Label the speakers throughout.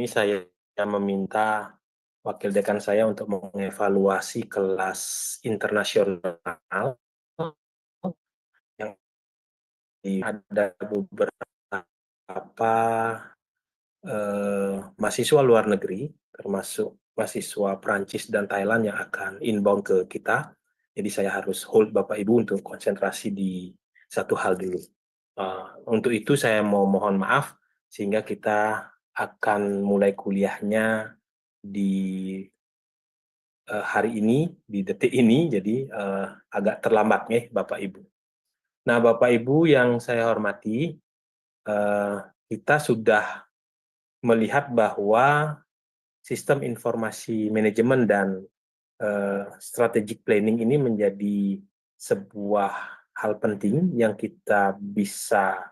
Speaker 1: ini saya meminta wakil dekan saya untuk mengevaluasi kelas internasional yang ada beberapa mahasiswa luar negeri, termasuk mahasiswa Prancis dan Thailand yang akan inbound ke kita. Jadi saya harus hold Bapak Ibu untuk konsentrasi di satu hal dulu. Untuk itu saya mau mohon maaf, sehingga kita akan mulai kuliahnya di hari ini, di detik ini, jadi agak terlambat nih Bapak Ibu. Nah Bapak Ibu yang saya hormati, kita sudah melihat bahwa sistem informasi manajemen dan strategic planning ini menjadi sebuah hal penting yang kita bisa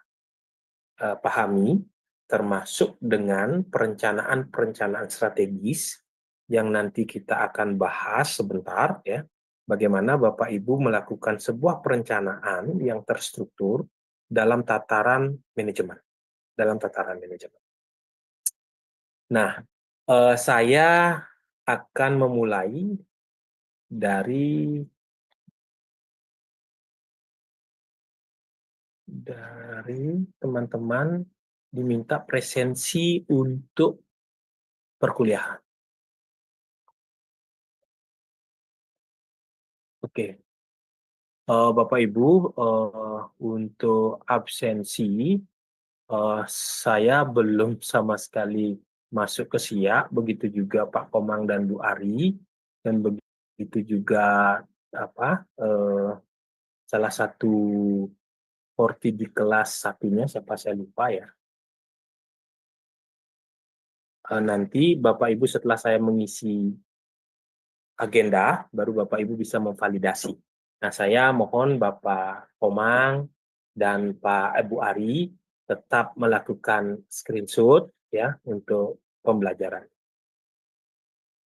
Speaker 1: pahami, termasuk dengan perencanaan strategis yang nanti kita akan bahas sebentar ya. Bagaimana Bapak Ibu melakukan sebuah perencanaan yang terstruktur dalam tataran manajemen, Nah, saya akan memulai dari teman-teman diminta presensi untuk perkuliahan. Oke, Bapak Ibu, untuk absensi saya belum sama sekali masuk ke SIA, begitu juga Pak Komang dan Bu Ari, dan begitu juga salah satu porti di kelas satunya, siapa saya lupa ya. Nanti Bapak Ibu setelah saya mengisi agenda, baru Bapak Ibu bisa memvalidasi. Nah, saya mohon Bapak Komang dan Pak Bu Ari tetap melakukan screenshot ya untuk pembelajaran.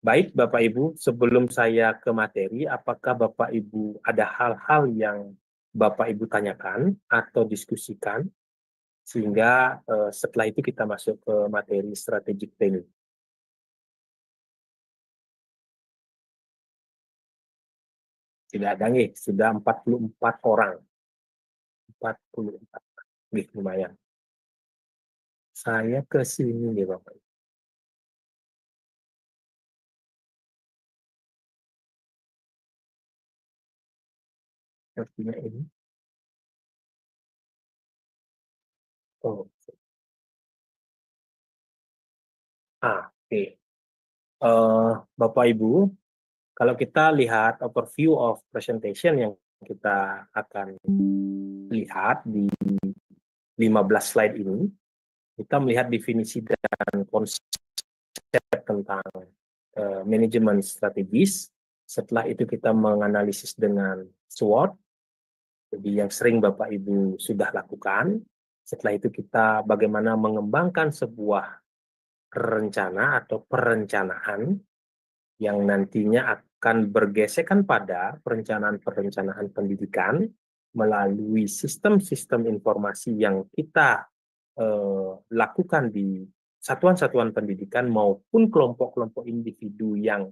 Speaker 1: Baik Bapak Ibu, sebelum saya ke materi, apakah Bapak Ibu ada hal-hal yang Bapak Ibu tanyakan atau diskusikan, sehingga setelah itu kita masuk ke materi strategic planning. Tidak ada nih, sudah 44 orang. 44. Nih, lumayan. Saya ke sini nih Bapak. Sepertinya ini. Oh. Oke. Bapak Ibu, kalau kita lihat overview of presentation yang kita akan lihat di 15 slide ini, kita melihat definisi dan konsep tentang manajemen strategis. Setelah itu kita menganalisis dengan SWOT, jadi yang sering Bapak Ibu sudah lakukan. Setelah itu kita bagaimana mengembangkan sebuah rencana atau perencanaan yang nantinya akan bergesekan pada perencanaan pendidikan melalui sistem-sistem informasi yang kita lakukan di satuan-satuan pendidikan maupun kelompok-kelompok individu yang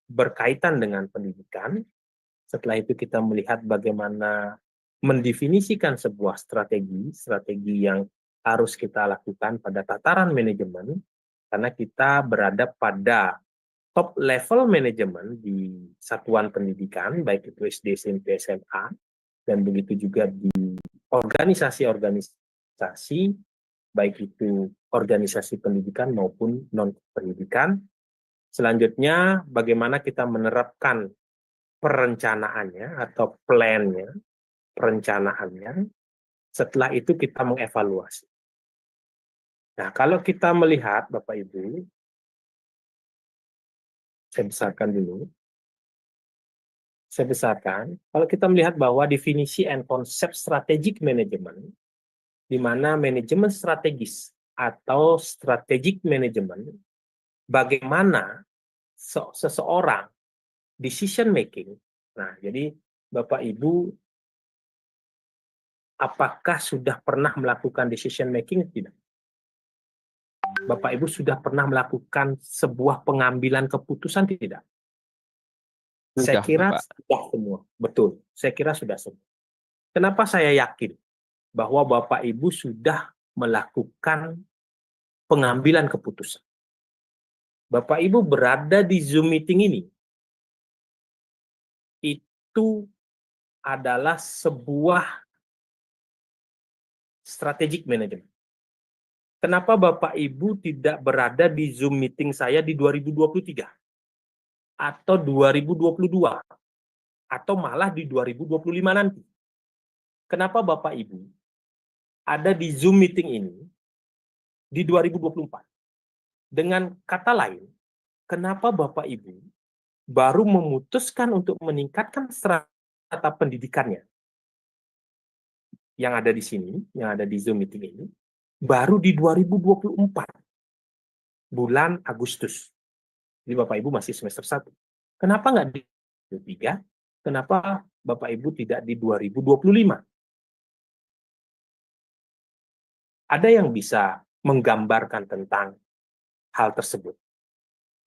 Speaker 1: berkaitan dengan pendidikan. Setelah itu kita melihat bagaimana mendefinisikan sebuah strategi yang harus kita lakukan pada tataran manajemen, karena kita berada pada top level manajemen di satuan pendidikan, baik itu SD, SMP, SMA, dan begitu juga di organisasi-organisasi, baik itu organisasi pendidikan maupun non-pendidikan. Selanjutnya, bagaimana kita menerapkan perencanaannya atau plan-nya, perencanaannya. Setelah itu kita mengevaluasi. Nah, kalau kita melihat, Bapak Ibu, saya besarkan, kalau kita melihat bahwa definisi and konsep strategic management, di mana manajemen strategis atau strategic management, bagaimana seseorang decision making. Nah, jadi Bapak Ibu, apakah sudah pernah melakukan decision making? Tidak. Bapak Ibu sudah pernah melakukan sebuah pengambilan keputusan tidak? Saya
Speaker 2: Sudah,
Speaker 1: kira
Speaker 2: Bapak.
Speaker 1: sudah semua. Betul, saya kira sudah semua. Kenapa saya yakin bahwa Bapak Ibu sudah melakukan pengambilan keputusan? Bapak Ibu berada di Zoom meeting ini, itu adalah sebuah strategic management. Kenapa Bapak Ibu tidak berada di Zoom meeting saya di 2023 atau 2022 atau malah di 2025 nanti? Kenapa Bapak Ibu ada di Zoom meeting ini di 2024? Dengan kata lain, kenapa Bapak Ibu baru memutuskan untuk meningkatkan strata pendidikannya yang ada di sini, yang ada di Zoom meeting ini, baru di 2024, bulan Agustus. Jadi Bapak Ibu masih semester 1. Kenapa nggak di 2023? Kenapa Bapak Ibu tidak di 2025? Ada yang bisa menggambarkan tentang hal tersebut?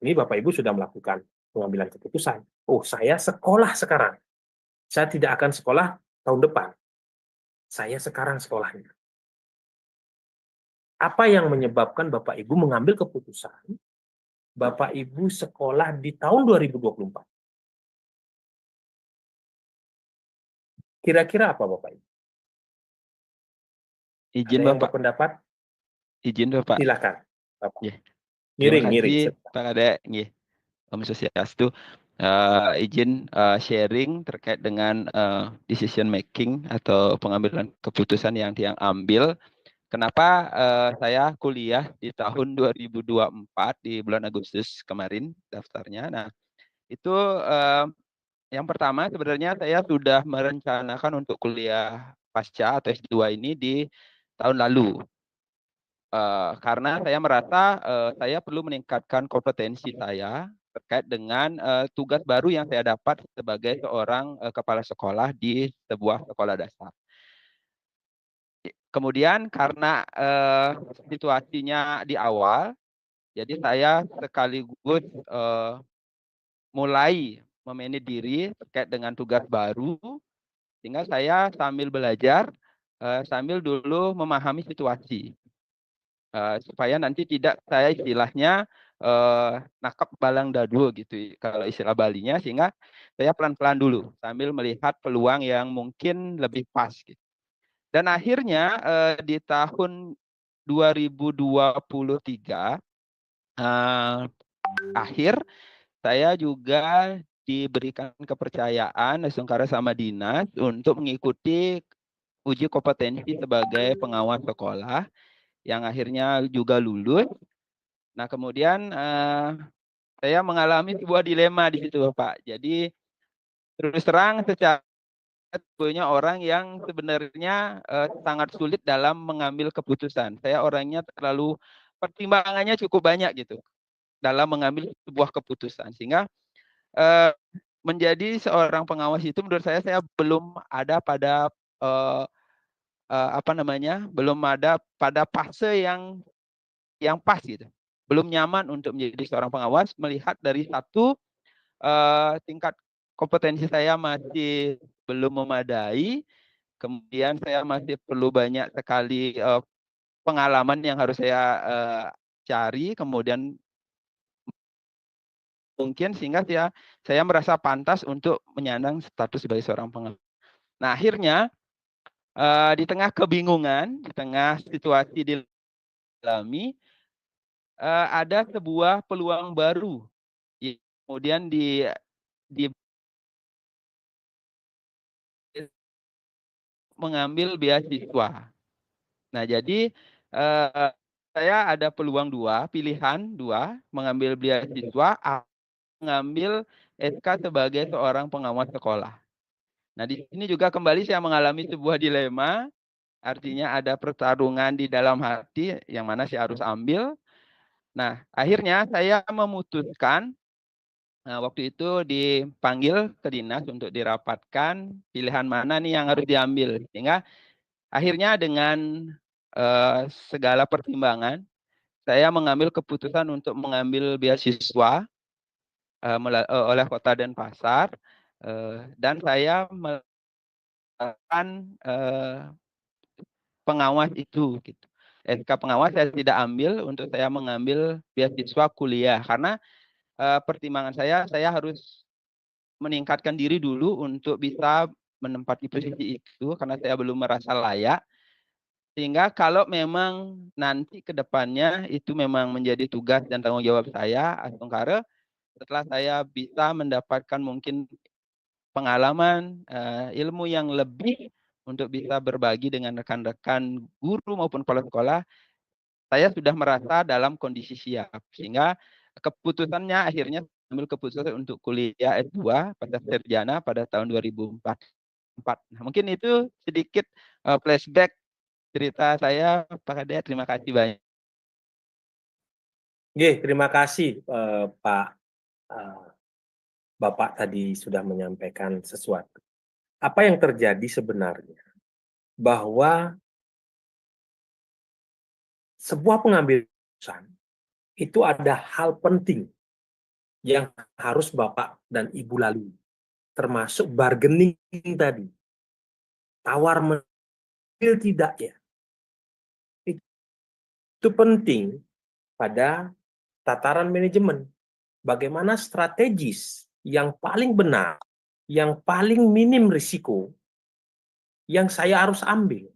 Speaker 1: Ini Bapak Ibu sudah melakukan pengambilan keputusan. Oh, saya sekolah sekarang. Saya tidak akan sekolah tahun depan. Saya sekarang sekolahnya. Apa yang menyebabkan Bapak Ibu mengambil keputusan Bapak Ibu sekolah di tahun 2024? Kira-kira apa Bapak Ibu?
Speaker 2: Izin,
Speaker 1: Ada yang
Speaker 2: Bapak.
Speaker 1: berpendapat?
Speaker 2: Izin, Bapak.
Speaker 1: Silakan. Bapak.
Speaker 2: Ya. Terima
Speaker 1: Miring.
Speaker 2: kasih, Pak Kadek. Nggih. Om Swastiastu. Izin sharing terkait dengan decision making atau pengambilan keputusan yang dia ambil. Kenapa saya kuliah di tahun 2024 di bulan Agustus kemarin daftarnya. Nah, itu yang pertama sebenarnya saya sudah merencanakan untuk kuliah pasca atau S2 ini di tahun lalu. Karena saya merasa saya perlu meningkatkan kompetensi saya terkait dengan tugas baru yang saya dapat sebagai seorang kepala sekolah di sebuah sekolah dasar. Kemudian karena situasinya di awal, jadi saya sekaligus mulai memanage diri terkait dengan tugas baru, sehingga saya sambil belajar, sambil dulu memahami situasi. Supaya nanti tidak saya istilahnya nakap balang dadu gitu kalau istilah Balinya, sehingga saya pelan-pelan dulu sambil melihat peluang yang mungkin lebih pas gitu. Dan akhirnya di tahun 2023 akhir saya juga diberikan kepercayaan Sungkara sama dinas untuk mengikuti uji kompetensi sebagai pengawas sekolah yang akhirnya juga lulus. Nah, kemudian saya mengalami sebuah dilema di situ, Pak. Jadi terus terang secara punya orang yang sebenarnya sangat sulit dalam mengambil keputusan. Saya orangnya terlalu pertimbangannya cukup banyak gitu dalam mengambil sebuah keputusan, sehingga menjadi seorang pengawas itu menurut saya belum ada pada belum ada pada fase yang pas gitu. Belum nyaman untuk menjadi seorang pengawas melihat dari satu tingkat kompetensi saya masih belum memadai, kemudian saya masih perlu banyak sekali pengalaman yang harus saya cari, kemudian mungkin sehingga saya merasa pantas untuk menyandang status sebagai seorang pengawas. Nah, akhirnya di tengah kebingungan, di tengah situasi dialami, ada sebuah peluang baru. Kemudian di mengambil beasiswa. Nah, jadi saya ada peluang pilihan dua, mengambil beasiswa atau mengambil SK sebagai seorang pengawas sekolah. Nah, di sini juga kembali saya mengalami sebuah dilema, artinya ada pertarungan di dalam hati yang mana saya harus ambil. Nah, akhirnya saya memutuskan, waktu itu dipanggil ke dinas untuk dirapatkan pilihan mana nih yang harus diambil. Sehingga akhirnya dengan segala pertimbangan, saya mengambil keputusan untuk mengambil beasiswa oleh Kota Denpasar, dan saya melakukan pengawas itu gitu. SK pengawas saya tidak ambil untuk saya mengambil beasiswa kuliah karena pertimbangan saya harus meningkatkan diri dulu untuk bisa menempati posisi itu karena saya belum merasa layak. Sehingga kalau memang nanti ke depannya itu memang menjadi tugas dan tanggung jawab saya, Astungkare, setelah saya bisa mendapatkan mungkin pengalaman, ilmu yang lebih untuk bisa berbagi dengan rekan-rekan guru maupun kepala sekolah, saya sudah merasa dalam kondisi siap. Sehingga keputusannya akhirnya ambil keputusan untuk kuliah S2 pada sarjana pada tahun 2004. Nah, mungkin itu sedikit flashback cerita saya, Pak Kade. Terima kasih banyak.
Speaker 1: Terima kasih Pak. Bapak tadi sudah menyampaikan sesuatu. Apa yang terjadi sebenarnya? Bahwa sebuah pengambilan keputusan itu ada hal penting yang harus Bapak dan Ibu lalui. Termasuk bargaining tadi. Tawar mengambil tidak ya. Itu penting pada tataran manajemen. Bagaimana strategis yang paling benar, yang paling minim risiko, yang saya harus ambil.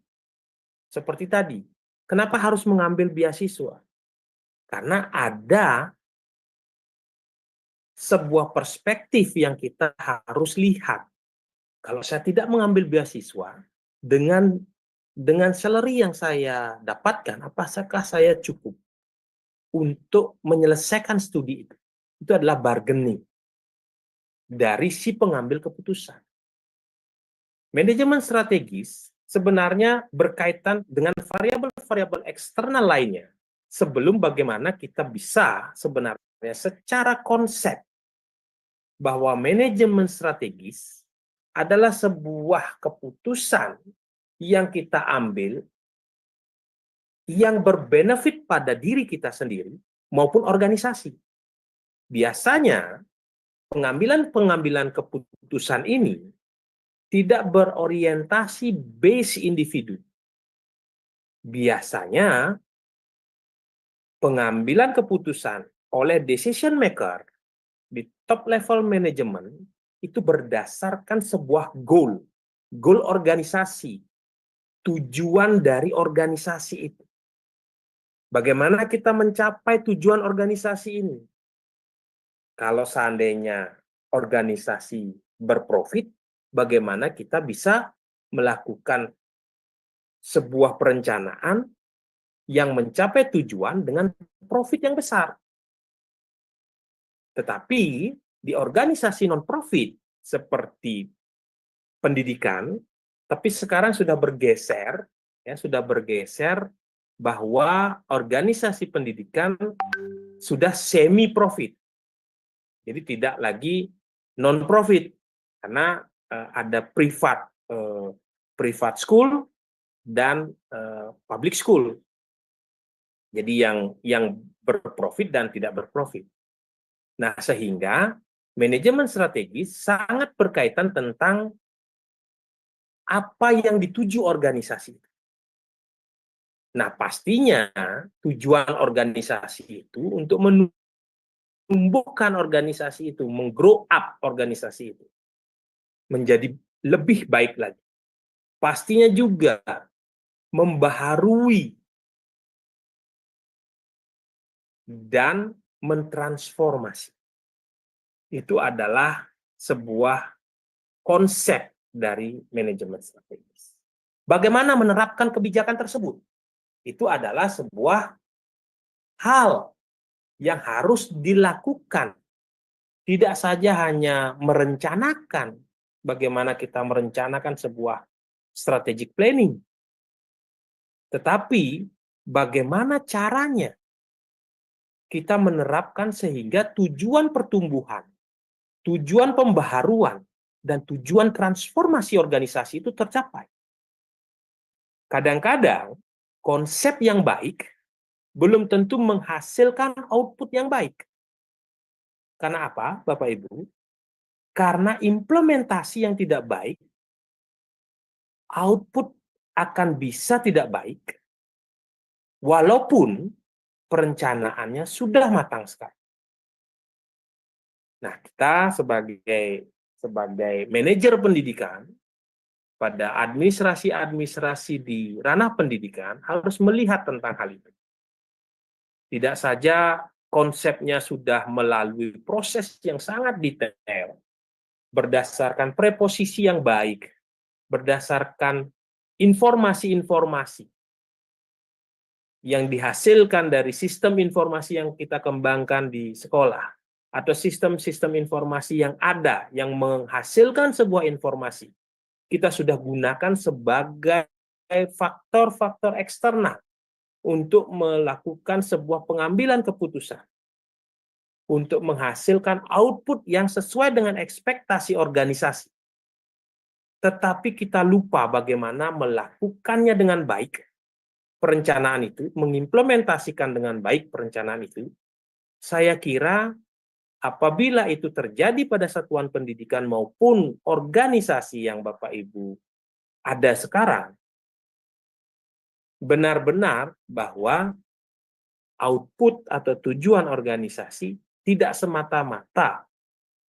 Speaker 1: Seperti tadi, kenapa harus mengambil beasiswa? Karena ada sebuah perspektif yang kita harus lihat. Kalau saya tidak mengambil beasiswa, dengan salary yang saya dapatkan, apakah saya cukup untuk menyelesaikan studi itu? Itu adalah bargaining dari si pengambil keputusan. Manajemen strategis sebenarnya berkaitan dengan variabel-variabel eksternal lainnya sebelum bagaimana kita bisa sebenarnya secara konsep bahwa manajemen strategis adalah sebuah keputusan yang kita ambil yang berbenefit pada diri kita sendiri maupun organisasi. Biasanya pengambilan keputusan ini tidak berorientasi base individu. Biasanya pengambilan keputusan oleh decision maker di top level manajemen itu berdasarkan sebuah goal organisasi, tujuan dari organisasi itu. Bagaimana kita mencapai tujuan organisasi ini? Kalau seandainya organisasi berprofit, bagaimana kita bisa melakukan sebuah perencanaan yang mencapai tujuan dengan profit yang besar. Tetapi di organisasi non-profit seperti pendidikan, tapi sekarang sudah bergeser bahwa organisasi pendidikan sudah semi profit. Jadi tidak lagi non-profit karena ada private school dan public school. Jadi yang berprofit dan tidak berprofit. Nah, sehingga manajemen strategis sangat berkaitan tentang apa yang dituju organisasi. Nah, pastinya tujuan organisasi itu untuk menumbuhkan organisasi itu, menggrow up organisasi itu menjadi lebih baik lagi. Pastinya juga membaharui dan mentransformasi. Itu adalah sebuah konsep dari manajemen strategis. Bagaimana menerapkan kebijakan tersebut? Itu adalah sebuah hal yang harus dilakukan. Tidak saja hanya merencanakan, bagaimana kita merencanakan sebuah strategic planning, tetapi bagaimana caranya kita menerapkan sehingga tujuan pertumbuhan, tujuan pembaharuan, dan tujuan transformasi organisasi itu tercapai. Kadang-kadang konsep yang baik belum tentu menghasilkan output yang baik. Karena apa, Bapak Ibu? Karena implementasi yang tidak baik, output akan bisa tidak baik, walaupun perencanaannya sudah matang sekali. Nah, kita sebagai manajer pendidikan, pada administrasi-administrasi di ranah pendidikan harus melihat tentang hal itu. Tidak saja konsepnya sudah melalui proses yang sangat detail, berdasarkan preposisi yang baik, berdasarkan informasi-informasi yang dihasilkan dari sistem informasi yang kita kembangkan di sekolah, atau sistem-sistem informasi yang ada yang menghasilkan sebuah informasi, kita sudah gunakan sebagai faktor-faktor eksternal untuk melakukan sebuah pengambilan keputusan, untuk menghasilkan output yang sesuai dengan ekspektasi organisasi. Tetapi kita lupa bagaimana melakukannya dengan baik, perencanaan itu, mengimplementasikan dengan baik perencanaan itu. Saya kira apabila itu terjadi pada satuan pendidikan maupun organisasi yang Bapak Ibu ada sekarang, benar-benar bahwa output atau tujuan organisasi tidak semata-mata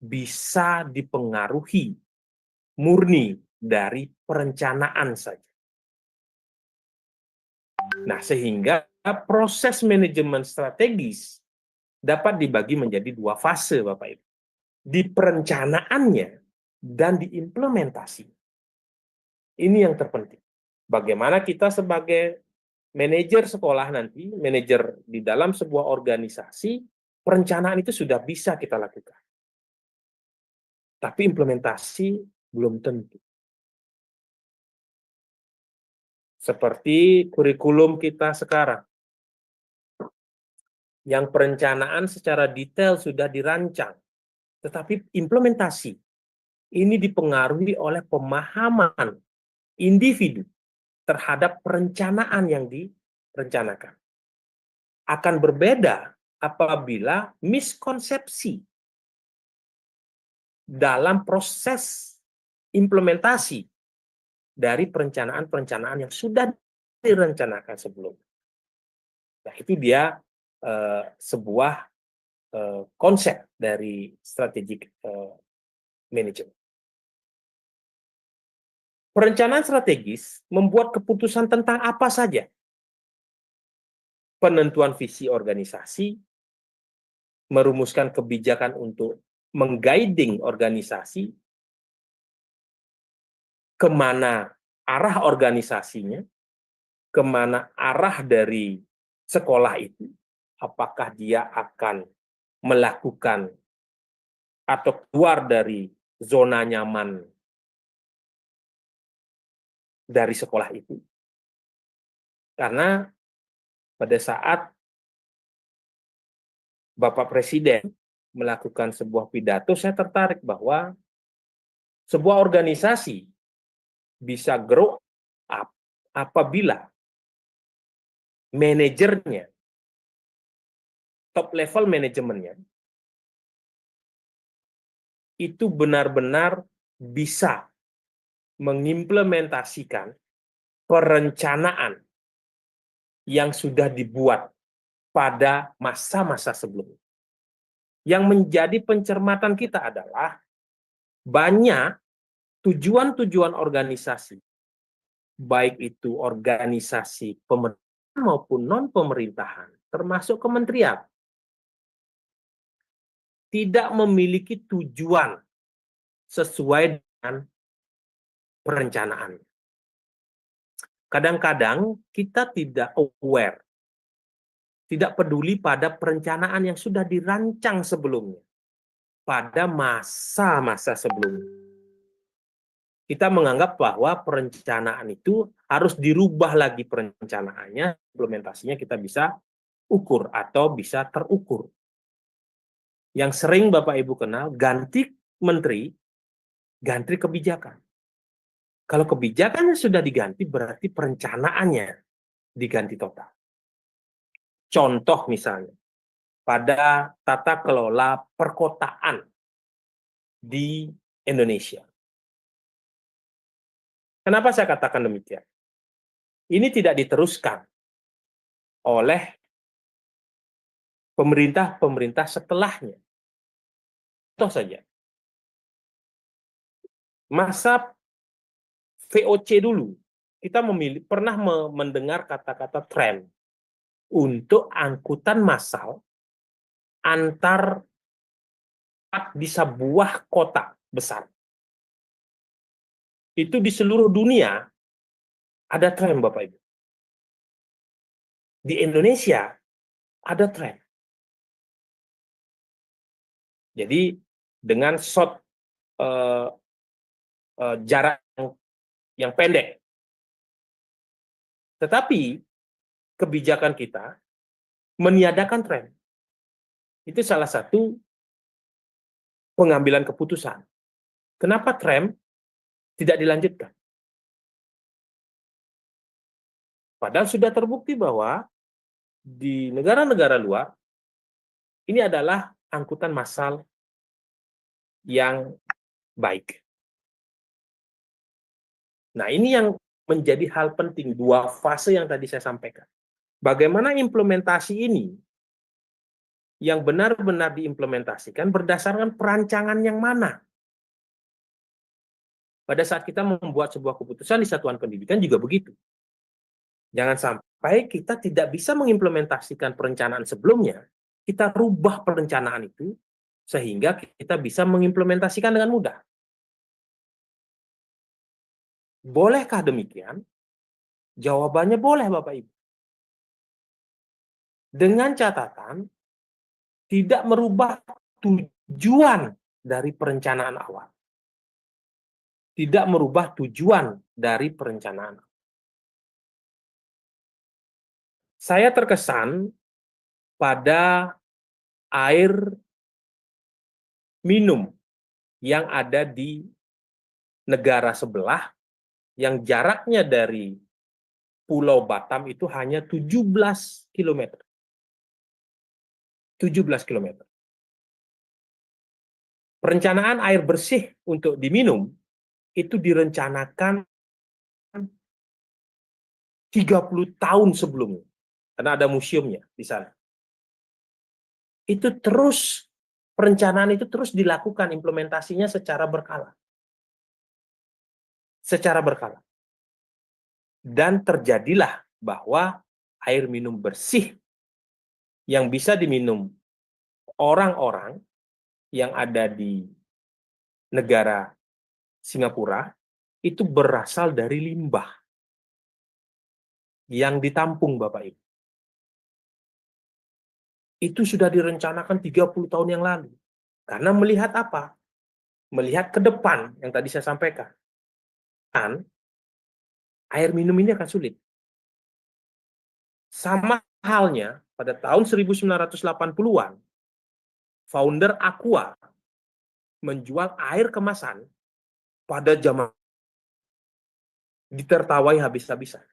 Speaker 1: bisa dipengaruhi murni dari perencanaan saja. Nah, sehingga proses manajemen strategis dapat dibagi menjadi dua fase, Bapak Ibu. Di perencanaannya dan di implementasi. Ini yang terpenting. Bagaimana kita sebagai manajer sekolah nanti, manajer di dalam sebuah organisasi, perencanaan itu sudah bisa kita lakukan. Tapi implementasi belum tentu. Seperti kurikulum kita sekarang, yang perencanaan secara detail sudah dirancang, tetapi implementasi ini dipengaruhi oleh pemahaman individu terhadap perencanaan yang direncanakan. Akan berbeda apabila miskonsepsi dalam proses implementasi dari perencanaan-perencanaan yang sudah direncanakan sebelumnya. Nah, itu dia sebuah konsep dari strategic management. Perencanaan strategis membuat keputusan tentang apa saja. Penentuan visi organisasi, merumuskan kebijakan untuk mengguiding organisasi, kemana arah organisasinya, kemana arah dari sekolah itu, apakah dia akan melakukan atau keluar dari zona nyaman dari sekolah itu. Karena pada saat Bapak Presiden melakukan sebuah pidato, saya tertarik bahwa sebuah organisasi bisa grow up apabila manajernya, top level manajemennya, itu benar-benar bisa mengimplementasikan perencanaan yang sudah dibuat pada masa-masa sebelumnya. Yang menjadi pencermatan kita adalah banyak tujuan-tujuan organisasi, baik itu organisasi pemerintahan maupun non-pemerintahan, termasuk kementerian, tidak memiliki tujuan sesuai dengan perencanaan. Kadang-kadang kita tidak aware, tidak peduli pada perencanaan yang sudah dirancang sebelumnya, pada masa-masa sebelumnya. Kita menganggap bahwa perencanaan itu harus dirubah lagi perencanaannya, implementasinya kita bisa ukur atau bisa terukur. Yang sering Bapak Ibu kenal, ganti menteri, ganti kebijakan. Kalau kebijakannya sudah diganti, berarti perencanaannya diganti total. contoh misalnya pada tata kelola perkotaan di Indonesia. Kenapa saya katakan demikian? Ini tidak diteruskan oleh pemerintah-pemerintah setelahnya. Contoh saja, masa VOC dulu, kita pernah mendengar kata-kata tram untuk angkutan massal antar di sebuah kota besar. Itu di seluruh dunia ada tram, Bapak Ibu. Di Indonesia ada tram. Jadi dengan jarak yang pendek. Tetapi kebijakan kita meniadakan tram. Itu salah satu pengambilan keputusan. Kenapa tram tidak dilanjutkan? Padahal sudah terbukti bahwa di negara-negara luar ini adalah angkutan massal yang baik. Nah, ini yang menjadi hal penting, dua fase yang tadi saya sampaikan. Bagaimana implementasi ini yang benar-benar diimplementasikan berdasarkan perancangan yang mana? Pada saat kita membuat sebuah keputusan di satuan pendidikan juga begitu. Jangan sampai kita tidak bisa mengimplementasikan perencanaan sebelumnya, kita rubah perencanaan itu sehingga kita bisa mengimplementasikan dengan mudah. Bolehkah demikian? Jawabannya boleh, Bapak Ibu. Dengan catatan tidak merubah tujuan dari perencanaan awal. Tidak merubah tujuan dari perencanaan. Saya terkesan pada air minum yang ada di negara sebelah yang jaraknya dari Pulau Batam itu hanya 17 km. 17 km. Perencanaan air bersih untuk diminum itu direncanakan 30 tahun sebelumnya. Karena ada museumnya di sana. Itu terus, perencanaan itu terus dilakukan, implementasinya secara berkala. Secara berkala. Dan terjadilah bahwa air minum bersih yang bisa diminum orang-orang yang ada di negara Singapura itu berasal dari limbah yang ditampung, Bapak Ibu. Itu sudah direncanakan 30 tahun yang lalu. Karena melihat apa? Melihat ke depan yang tadi saya sampaikan. Kan air minum ini akan sulit. Sama halnya pada tahun 1980-an, founder Aqua menjual air kemasan pada zaman ditertawai habis-habisan.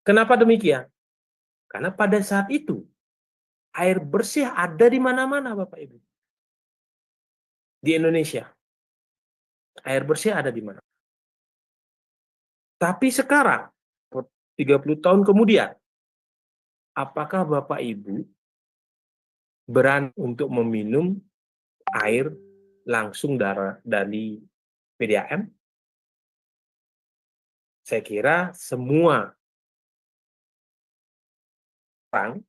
Speaker 1: Kenapa demikian? Karena pada saat itu air bersih ada di mana-mana, Bapak Ibu. Di Indonesia. Air bersih ada di mana. Tapi sekarang 30 tahun kemudian, apakah Bapak Ibu berani untuk meminum air langsung dari PDAM? Saya kira semua orang,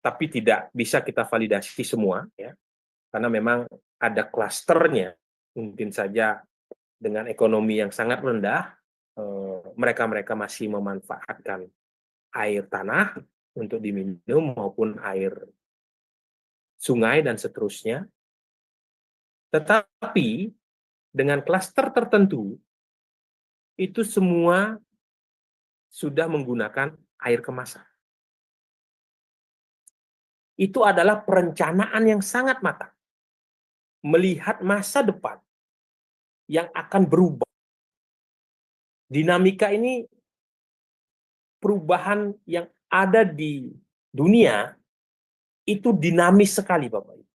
Speaker 1: tapi tidak bisa kita validasi semua, ya, karena memang ada klasternya. Mungkin saja dengan ekonomi yang sangat rendah, mereka masih memanfaatkan air tanah untuk diminum maupun air sungai dan seterusnya. Tetapi dengan klaster tertentu, itu semua sudah menggunakan air kemasan. Itu adalah perencanaan yang sangat matang. Melihat masa depan yang akan berubah. Dinamika ini perubahan yang ada di dunia itu dinamis sekali, Bapak Ibu.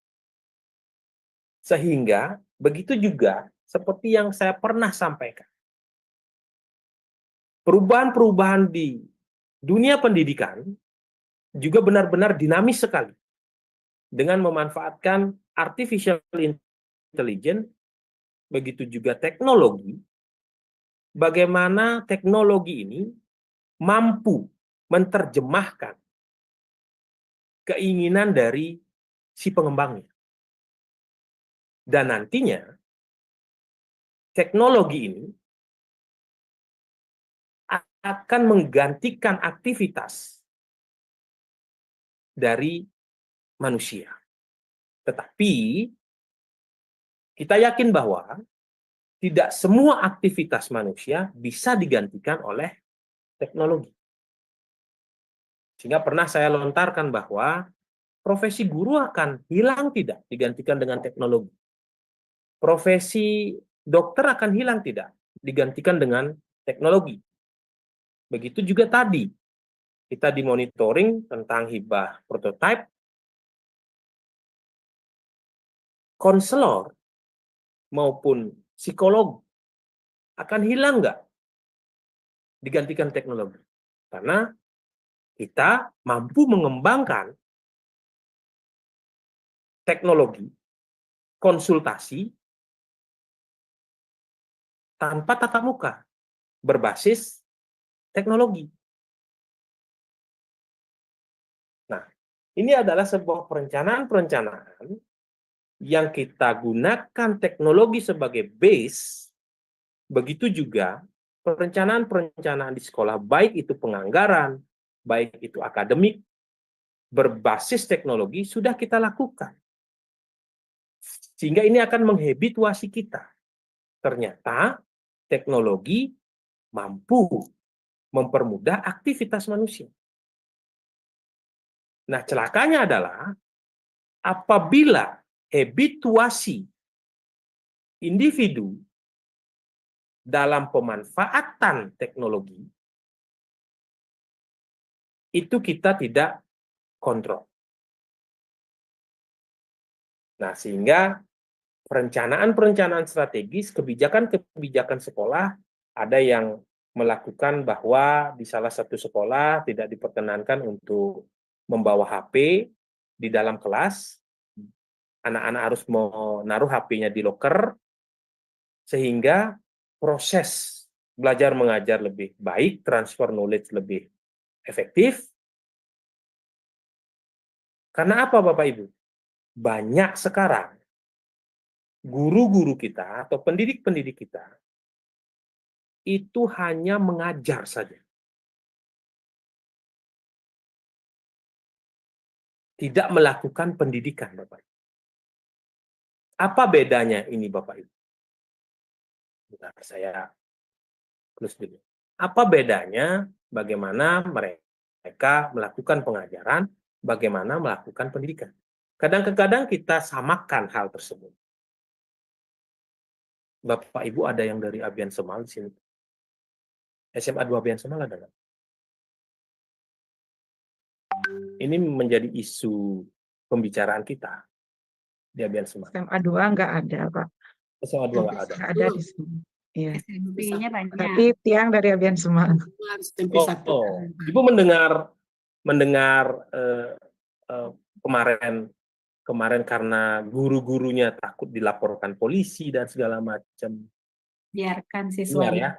Speaker 1: Sehingga begitu juga seperti yang saya pernah sampaikan. Perubahan-perubahan di dunia pendidikan juga benar-benar dinamis sekali. Dengan memanfaatkan artificial intelligence, begitu juga teknologi, bagaimana teknologi ini mampu menerjemahkan keinginan dari si pengembangnya. Dan nantinya, teknologi ini akan menggantikan aktivitas dari manusia. Tetapi, kita yakin bahwa tidak semua aktivitas manusia bisa digantikan oleh teknologi. Sehingga pernah saya lontarkan bahwa profesi guru akan hilang tidak digantikan dengan teknologi. Profesi dokter akan hilang tidak digantikan dengan teknologi. Begitu juga tadi, kita dimonitoring tentang hibah prototipe, konselor maupun psikolog akan hilang nggak digantikan teknologi. Karena kita mampu mengembangkan teknologi konsultasi tanpa tatap muka, berbasis teknologi. Nah, ini adalah sebuah perencanaan yang kita gunakan teknologi sebagai base, begitu juga perencanaan-perencanaan di sekolah, baik itu penganggaran, baik itu akademik, berbasis teknologi sudah kita lakukan. Sehingga ini akan menghabituasi kita. Ternyata teknologi mampu mempermudah aktivitas manusia. Nah, celakanya adalah apabila habituasi individu dalam pemanfaatan teknologi itu kita tidak kontrol. Nah, sehingga perencanaan-perencanaan strategis, kebijakan-kebijakan sekolah, ada yang melakukan bahwa di salah satu sekolah tidak diperkenankan untuk membawa HP di dalam kelas, anak-anak harus menaruh HP-nya di loker, sehingga proses belajar mengajar lebih baik, transfer knowledge lebih efektif. Karena apa, Bapak Ibu? Banyak sekarang guru-guru kita atau pendidik-pendidik kita itu hanya mengajar saja. Tidak melakukan pendidikan, Bapak Ibu. Apa bedanya ini, Bapak Ibu? Bentar, saya close dulu. Apa bedanya bagaimana mereka melakukan pengajaran, bagaimana melakukan pendidikan? Kadang-kadang kita samakan hal tersebut. Bapak Ibu ada yang dari Abian Semal di sini. SMA 2 Abian Semal ada nggak? Ini menjadi isu pembicaraan kita di Abian Semal.
Speaker 3: SMA 2 nggak ada, Pak.
Speaker 1: SMA 2 nggak ada.
Speaker 3: Nggak ada di sini. Iya.
Speaker 4: SMP-nya banyak.
Speaker 3: Tapi tiang dari Abian Semal.
Speaker 1: Ibu mendengar kemarin karena guru-gurunya takut dilaporkan polisi dan segala macam.
Speaker 4: Biarkan siswa
Speaker 1: Benar ya?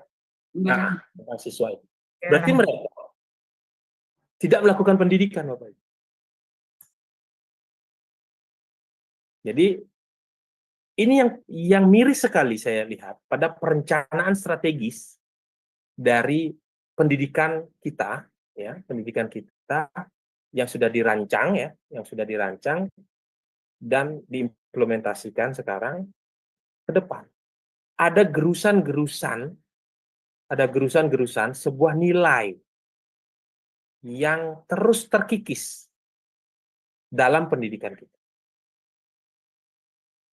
Speaker 4: Biarkan.
Speaker 1: Nah, siswa itu. Berarti mereka tidak melakukan pendidikan, Bapak Ibu. Jadi ini yang miris sekali saya lihat pada perencanaan strategis dari pendidikan kita, ya, pendidikan kita yang sudah dirancang, ya, yang sudah dirancang dan diimplementasikan sekarang ke depan. Ada gerusan-gerusan sebuah nilai yang terus terkikis dalam pendidikan kita.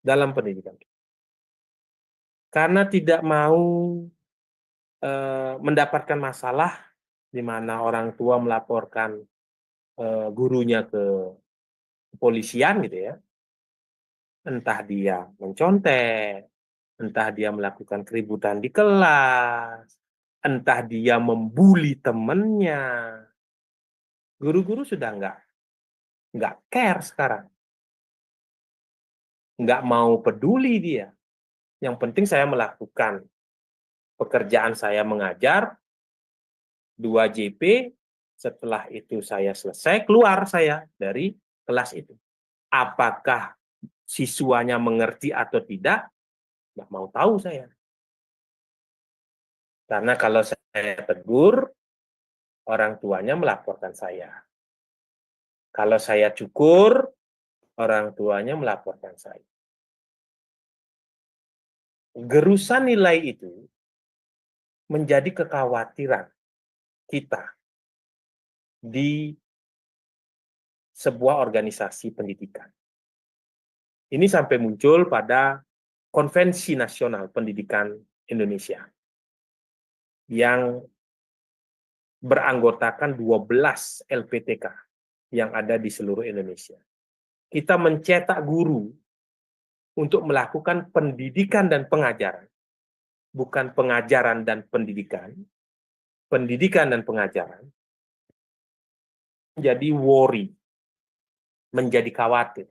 Speaker 1: Dalam pendidikan kita. Karena tidak mau mendapatkan masalah di mana orang tua melaporkan gurunya ke kepolisian gitu ya. Entah dia mencontek, entah dia melakukan keributan di kelas, entah dia membuli temennya. Guru-guru sudah nggak care sekarang, nggak mau peduli dia. Yang penting saya melakukan pekerjaan saya mengajar, 2 JP, setelah itu saya selesai, keluar saya dari kelas itu. Apakah siswanya mengerti atau tidak, nggak mau tahu saya. Karena kalau saya tegur, orang tuanya melaporkan saya. Kalau saya cukur, orang tuanya melaporkan saya. Gerusan nilai itu menjadi kekhawatiran kita di sebuah organisasi pendidikan. Ini sampai muncul pada Konvensi Nasional Pendidikan Indonesia yang beranggotakan 12 LPTK yang ada di seluruh Indonesia. Kita mencetak guru untuk melakukan pendidikan dan pengajaran, bukan pengajaran dan pendidikan, pendidikan dan pengajaran, menjadi worry, menjadi khawatir.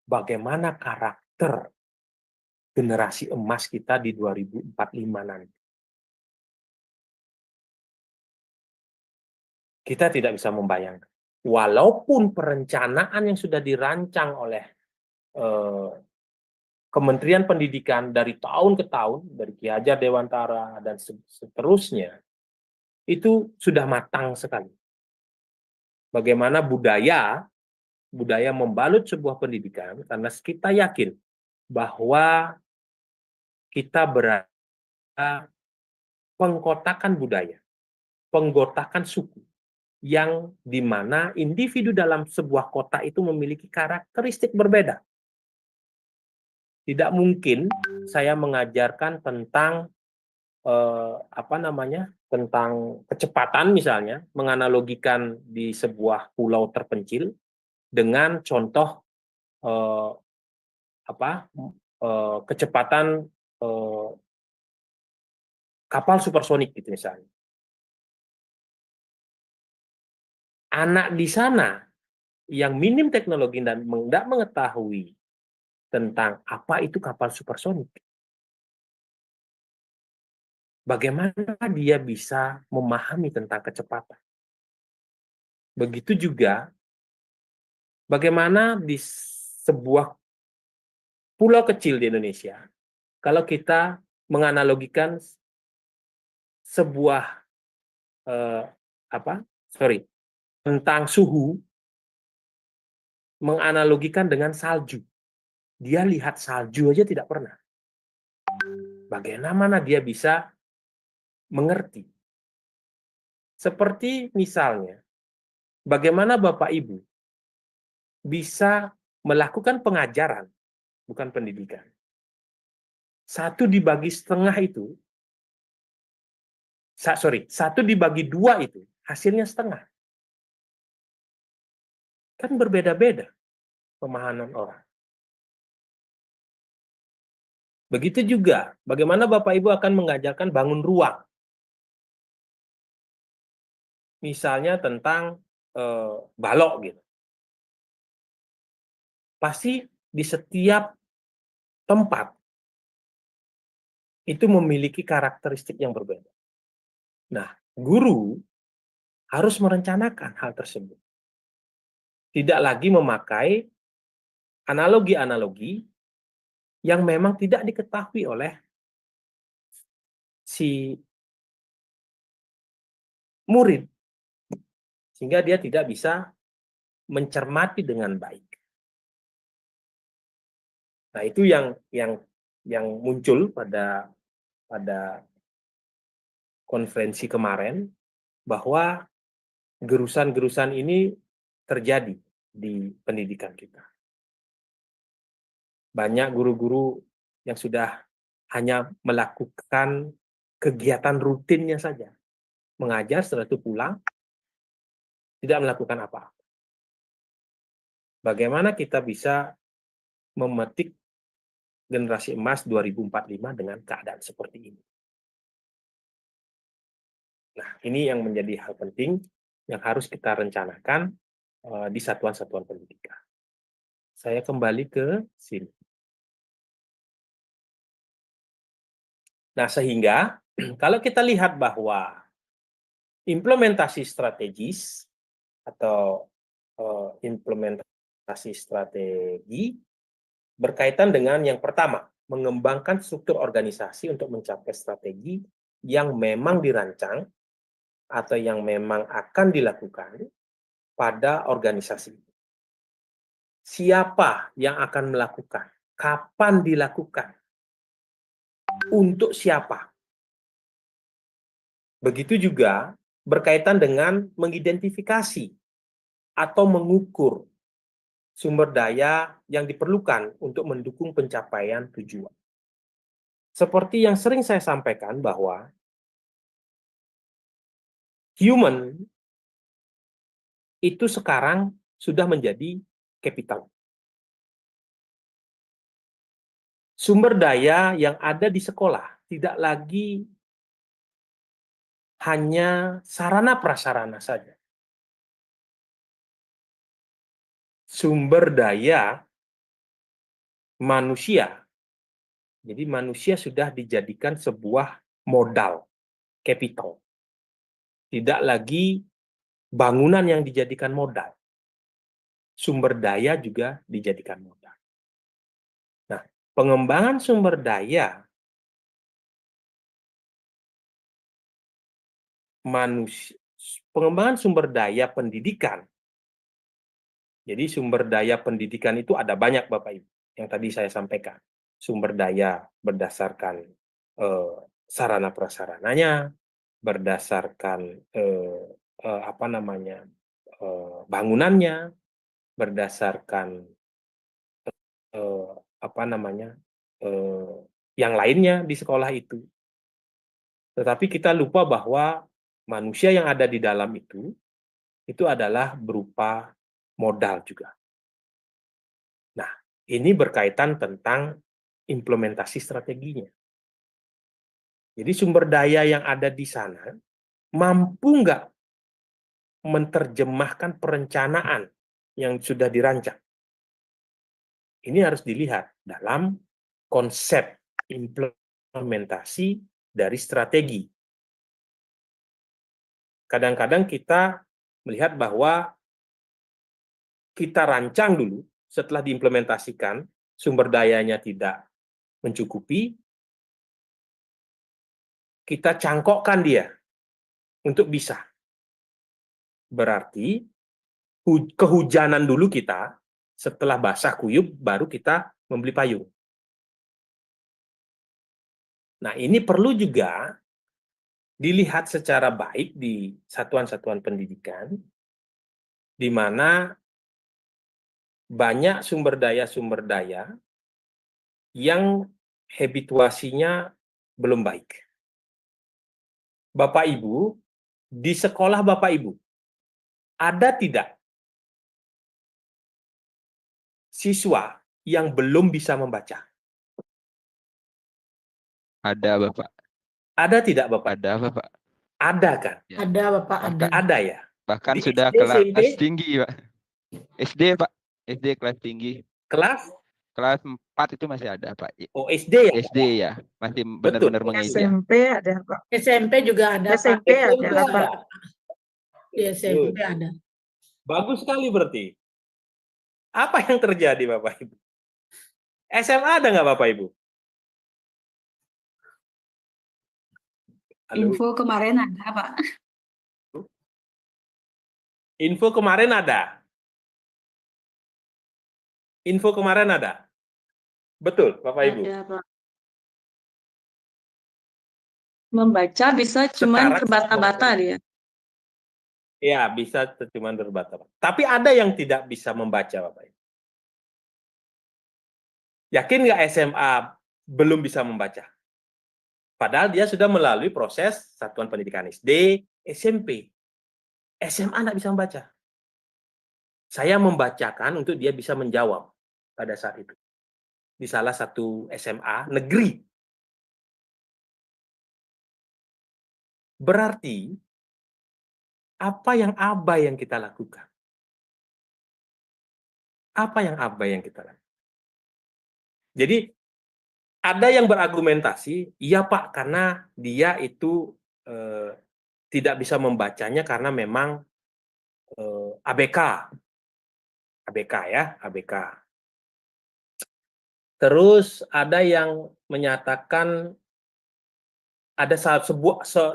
Speaker 1: Bagaimana karakter generasi emas kita di 2045 nanti. Kita tidak bisa membayangkan. Walaupun perencanaan yang sudah dirancang oleh Kementerian Pendidikan dari tahun ke tahun, dari Ki Hajar Dewantara dan seterusnya, itu sudah matang sekali. Bagaimana budaya membalut sebuah pendidikan, karena kita yakin bahwa kita berada pengkotakan budaya, penggotakan suku, yang dimana individu dalam sebuah kota itu memiliki karakteristik berbeda. Tidak mungkin saya mengajarkan tentang tentang kecepatan misalnya, menganalogikan di sebuah pulau terpencil dengan contoh kecepatan kapal supersonik gitu misalnya. Anak di sana yang minim teknologi dan tidak mengetahui tentang apa itu kapal supersonik, bagaimana dia bisa memahami tentang kecepatan. Begitu juga bagaimana di sebuah pulau kecil di Indonesia, kalau kita menganalogikan sebuah tentang suhu, menganalogikan dengan salju. Dia lihat salju aja tidak pernah. Bagaimana dia bisa mengerti? Seperti misalnya, bagaimana Bapak Ibu bisa melakukan pengajaran, bukan pendidikan. 1 dibagi setengah itu, 1 dibagi 2 itu, hasilnya setengah. Kan berbeda-beda pemahaman orang. Begitu juga, bagaimana Bapak Ibu akan mengajarkan bangun ruang. Misalnya tentang balok gitu. Pasti di setiap tempat itu memiliki karakteristik yang berbeda. Nah, guru harus merencanakan hal tersebut. Tidak lagi memakai analogi-analogi yang memang tidak diketahui oleh si murid, sehingga dia tidak bisa mencermati dengan baik. Nah, itu yang muncul pada konferensi kemarin, bahwa gerusan-gerusan ini terjadi di pendidikan kita. Banyak guru-guru yang sudah hanya melakukan kegiatan rutinnya saja, mengajar, setelah itu pulang, tidak melakukan apa-apa. Bagaimana kita bisa memetik generasi emas 2045 dengan keadaan seperti ini? Nah, ini yang menjadi hal penting yang harus kita rencanakan di satuan-satuan pendidikan. Saya kembali ke sini. Nah, sehingga kalau kita lihat bahwa implementasi strategis atau implementasi strategi berkaitan dengan yang pertama, mengembangkan struktur organisasi untuk mencapai strategi yang memang dirancang atau yang memang akan dilakukan pada organisasi. Siapa yang akan melakukan? Kapan dilakukan? Untuk siapa? Begitu juga berkaitan dengan mengidentifikasi atau mengukur sumber daya yang diperlukan untuk mendukung pencapaian tujuan. Seperti yang sering saya sampaikan bahwa human itu sekarang sudah menjadi capital. Sumber daya yang ada di sekolah tidak lagi hanya sarana prasarana saja. Sumber daya manusia. Jadi manusia sudah dijadikan sebuah modal, capital. Tidak lagi bangunan yang dijadikan modal. Sumber daya juga dijadikan modal. Nah, pengembangan sumber daya manusia, pengembangan sumber daya pendidikan. Jadi sumber daya pendidikan itu ada banyak Bapak Ibu yang tadi saya sampaikan. Sumber daya berdasarkan sarana prasarananya, berdasarkan bangunannya, berdasarkan yang lainnya di sekolah itu. Tetapi kita lupa bahwa manusia yang ada di dalam itu adalah berupa modal juga. Nah, ini berkaitan tentang implementasi strateginya. Jadi sumber daya yang ada di sana mampu nggak menerjemahkan perencanaan yang sudah dirancang? Ini harus dilihat dalam konsep implementasi dari strategi. Kadang-kadang kita melihat bahwa kita rancang dulu, setelah diimplementasikan, sumber dayanya tidak mencukupi, kita cangkokkan dia untuk bisa. Berarti kehujanan dulu kita, setelah basah kuyup, baru kita membeli payung. Nah, ini perlu juga dilihat secara baik di satuan-satuan pendidikan, di mana banyak sumber daya yang habituasinya belum baik. Bapak Ibu, di sekolah Bapak Ibu, ada tidak siswa yang belum bisa membaca?
Speaker 2: Ada Bapak.
Speaker 1: Ada tidak Bapak?
Speaker 2: Ada Bapak.
Speaker 1: Ada kan?
Speaker 2: Ya.
Speaker 5: Ada Bapak, ada.
Speaker 1: Ada ya?
Speaker 2: Bahkan
Speaker 1: Di
Speaker 2: sudah
Speaker 1: SD,
Speaker 2: kelas
Speaker 1: SMP?
Speaker 2: tinggi Pak. SD Pak. SD kelas tinggi.
Speaker 1: Kelas?
Speaker 2: Kelas 4 itu masih ada Pak.
Speaker 1: Oh, SD ya?
Speaker 2: SD ya. Masih
Speaker 1: Betul.
Speaker 2: benar-benar mengeja.
Speaker 3: SMP ada Pak.
Speaker 5: SMP juga ada, Pak.
Speaker 3: SMP ada, Pak.
Speaker 5: Di SMP ada.
Speaker 1: Bagus sekali berarti. Apa yang terjadi Bapak Ibu? SMA ada nggak Bapak Ibu? Halo?
Speaker 4: Info kemarin ada, Pak.
Speaker 1: Info kemarin ada. Info kemarin ada. Betul, Bapak Ibu.
Speaker 6: Ada, Pak. Membaca bisa cuman
Speaker 1: Sekarang
Speaker 6: terbata-bata dia.
Speaker 1: Ya, bisa cuma terbata-bata. Tapi ada yang tidak bisa membaca, Bapak Ibu. Yakin nggak SMA belum bisa membaca? Padahal dia sudah melalui proses satuan pendidikan SD, SMP, SMA nggak bisa membaca. Saya membacakan untuk dia bisa menjawab pada saat itu. Di salah satu SMA negeri. Berarti, apa yang abai yang kita lakukan? Apa yang abai yang kita lakukan? Jadi, ada yang berargumentasi, iya Pak, karena dia itu tidak bisa membacanya karena memang ABK. ABK ya, ABK. Terus ada yang menyatakan ada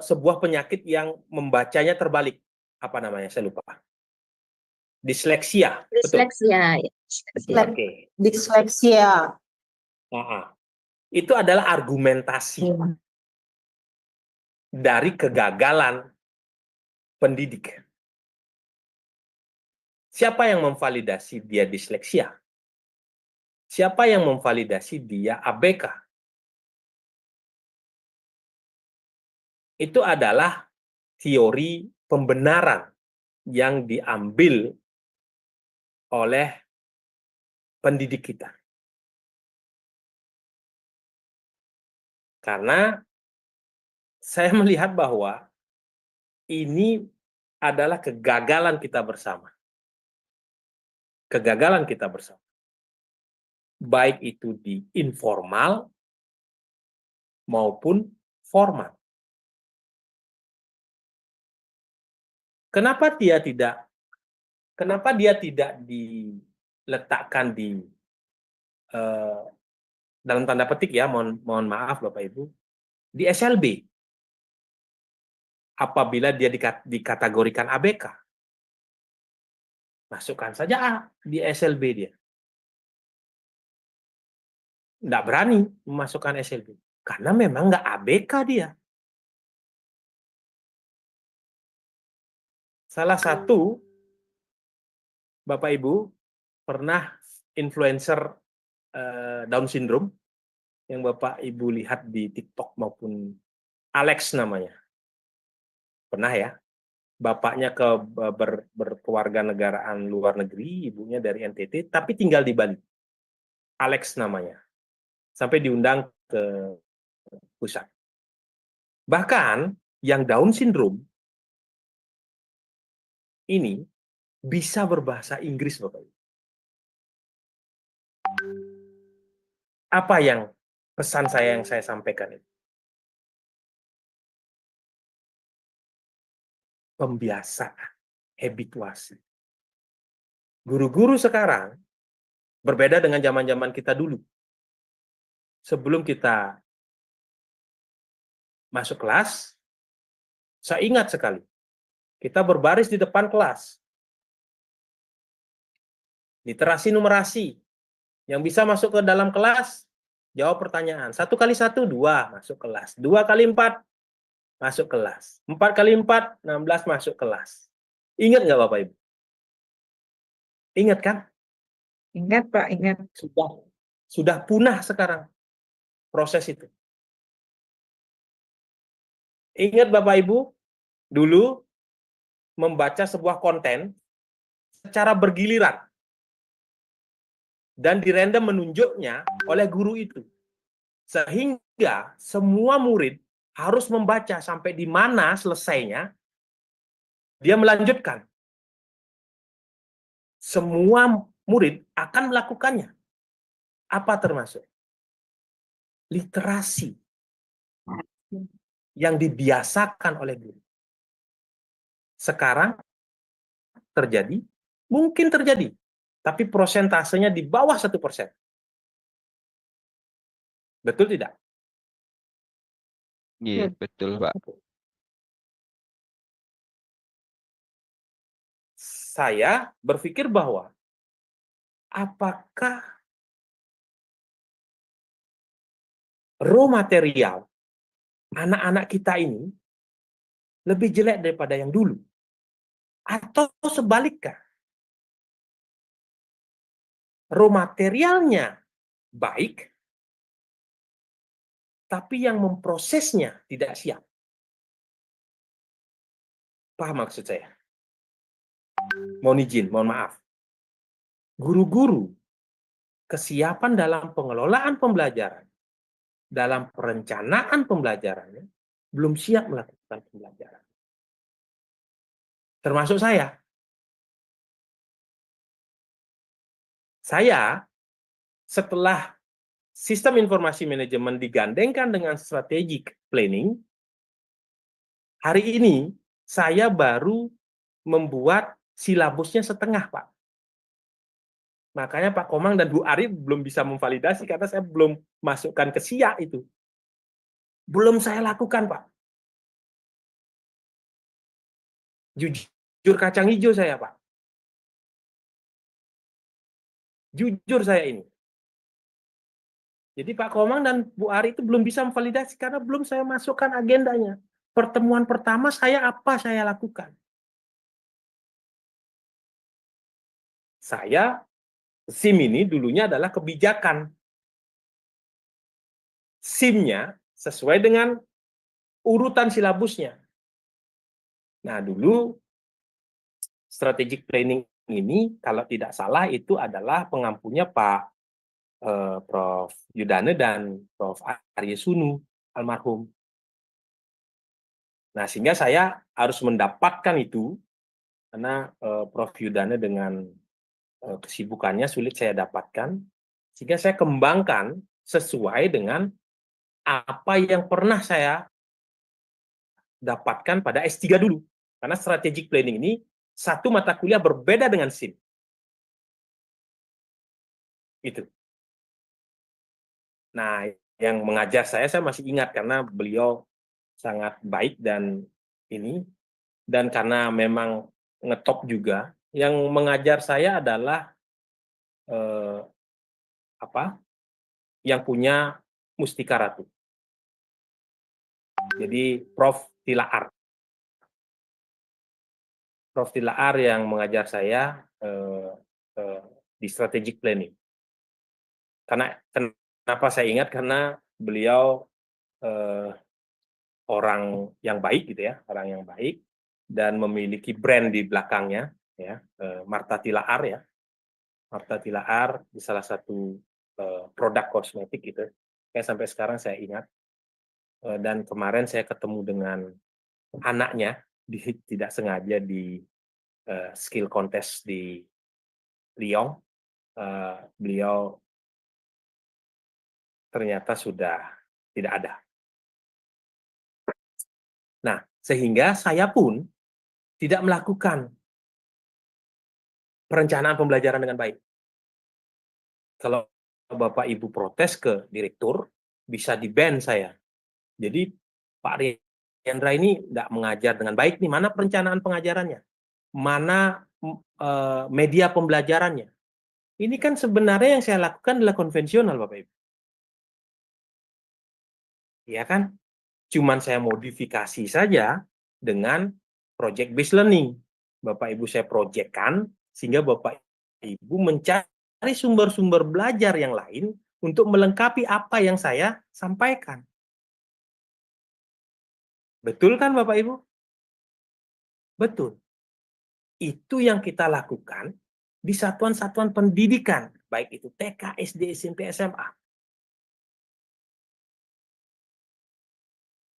Speaker 1: sebuah penyakit yang membacanya terbalik. Apa namanya? Saya lupa. Disleksia. Betul?
Speaker 6: Disleksia. Ya.
Speaker 1: Oke.
Speaker 3: Disleksia.
Speaker 1: Itu adalah argumentasi dari kegagalan pendidik. Siapa yang memvalidasi dia disleksia? Siapa yang memvalidasi dia ABK? Itu adalah teori pembenaran yang diambil oleh pendidik kita. Karena saya melihat bahwa ini adalah kegagalan kita bersama. Kegagalan kita bersama. Baik itu di informal maupun formal. Kenapa dia tidak diletakkan di dalam tanda petik ya, mohon maaf Bapak Ibu, di SLB apabila dia dikategorikan ABK? Masukkan saja A di SLB dia. Nggak berani memasukkan SLB. Karena memang nggak ABK dia. Salah satu, Bapak Ibu, pernah influencer Down syndrome yang Bapak Ibu lihat di TikTok maupun Alex namanya. Pernah ya? Bapaknya berkeluarga negaraan luar negeri, ibunya dari NTT, tapi tinggal di Bali. Alex namanya. Sampai diundang ke pusat. Bahkan yang Down syndrome ini bisa berbahasa Inggris, Bapak Ibu. Apa yang pesan saya yang saya sampaikan itu? Pembiasaan, habituasi. Guru-guru sekarang berbeda dengan zaman-zaman kita dulu. Sebelum kita masuk kelas, saya ingat sekali, kita berbaris di depan kelas. Literasi numerasi. Yang bisa masuk ke dalam kelas, jawab pertanyaan. 1 kali 1, 2, masuk kelas. 2 kali 4, masuk kelas. 4 kali 4, 16, masuk kelas. Ingat nggak Bapak Ibu? Ingat kan?
Speaker 3: Ingat Pak, ingat.
Speaker 1: Sudah punah sekarang proses itu. Ingat Bapak Ibu, dulu membaca sebuah konten secara bergiliran. Dan di random menunjuknya oleh guru itu. Sehingga semua murid harus membaca sampai di mana selesainya, dia melanjutkan. Semua murid akan melakukannya. Apa termasuk? Literasi yang dibiasakan oleh guru. Sekarang terjadi, mungkin terjadi, tapi prosentasenya di bawah 1%. Betul tidak?
Speaker 2: Iya, betul, Pak.
Speaker 1: Saya berpikir bahwa apakah raw material anak-anak kita ini lebih jelek daripada yang dulu? Atau sebaliknya? Raw materialnya baik, tapi yang memprosesnya tidak siap. Paham maksud saya? Mohon izin, mohon maaf. Guru-guru kesiapan dalam pengelolaan pembelajaran, dalam perencanaan pembelajarannya, belum siap melakukan pembelajaran. Termasuk saya. Saya, setelah sistem informasi manajemen digandengkan dengan strategic planning, hari ini saya baru membuat silabusnya setengah, Pak. Makanya Pak Komang dan Bu Ari belum bisa memvalidasi karena saya belum masukkan ke SIA itu. Belum saya lakukan, Pak. Jujur kacang hijau saya, Pak. Jujur saya ini. Jadi Pak Komang dan Bu Ari itu belum bisa memvalidasi karena belum saya masukkan agendanya. Pertemuan pertama saya lakukan? Saya, SIM ini dulunya adalah kebijakan. SIM-nya sesuai dengan urutan silabusnya. Nah, dulu strategic planning ini kalau tidak salah itu adalah pengampunya Pak Prof. Yudane dan Prof. Arya Sunu almarhum. Nah, sehingga saya harus mendapatkan itu karena Prof. Yudane dengan kesibukannya sulit saya dapatkan, sehingga saya kembangkan sesuai dengan apa yang pernah saya dapatkan pada S3 dulu. Karena strategic planning ini satu mata kuliah berbeda dengan SIM. Itu. Nah, yang mengajar saya masih ingat karena beliau sangat baik dan karena memang ngetop juga. Yang mengajar saya adalah yang punya Mustika Ratu. Jadi Prof. Tilaar. Prof. Tilaar yang mengajar saya di strategic planning. Kenapa saya ingat? Karena beliau orang yang baik gitu ya, orang yang baik dan memiliki brand di belakangnya ya, Martha Tilaar ya. Martha Tilaar di salah satu produk kosmetik gitu. Kayak sampai sekarang saya ingat. Dan kemarin saya ketemu dengan anaknya tidak sengaja di skill contest di Lyon. Beliau ternyata sudah tidak ada. Nah, sehingga saya pun tidak melakukan perencanaan pembelajaran dengan baik. Kalau Bapak Ibu protes ke direktur, bisa di-ban saya. Jadi Pak Riendra ini tidak mengajar dengan baik nih, mana perencanaan pengajarannya? Mana media pembelajarannya? Ini kan sebenarnya yang saya lakukan adalah konvensional, Bapak Ibu. Ya kan? Cuman saya modifikasi saja dengan project based learning. Bapak Ibu saya projectkan sehingga Bapak Ibu mencari sumber-sumber belajar yang lain untuk melengkapi apa yang saya sampaikan. Betul kan Bapak Ibu? Betul. Itu yang kita lakukan di satuan-satuan pendidikan, baik itu TK, SD, SMP, SMA.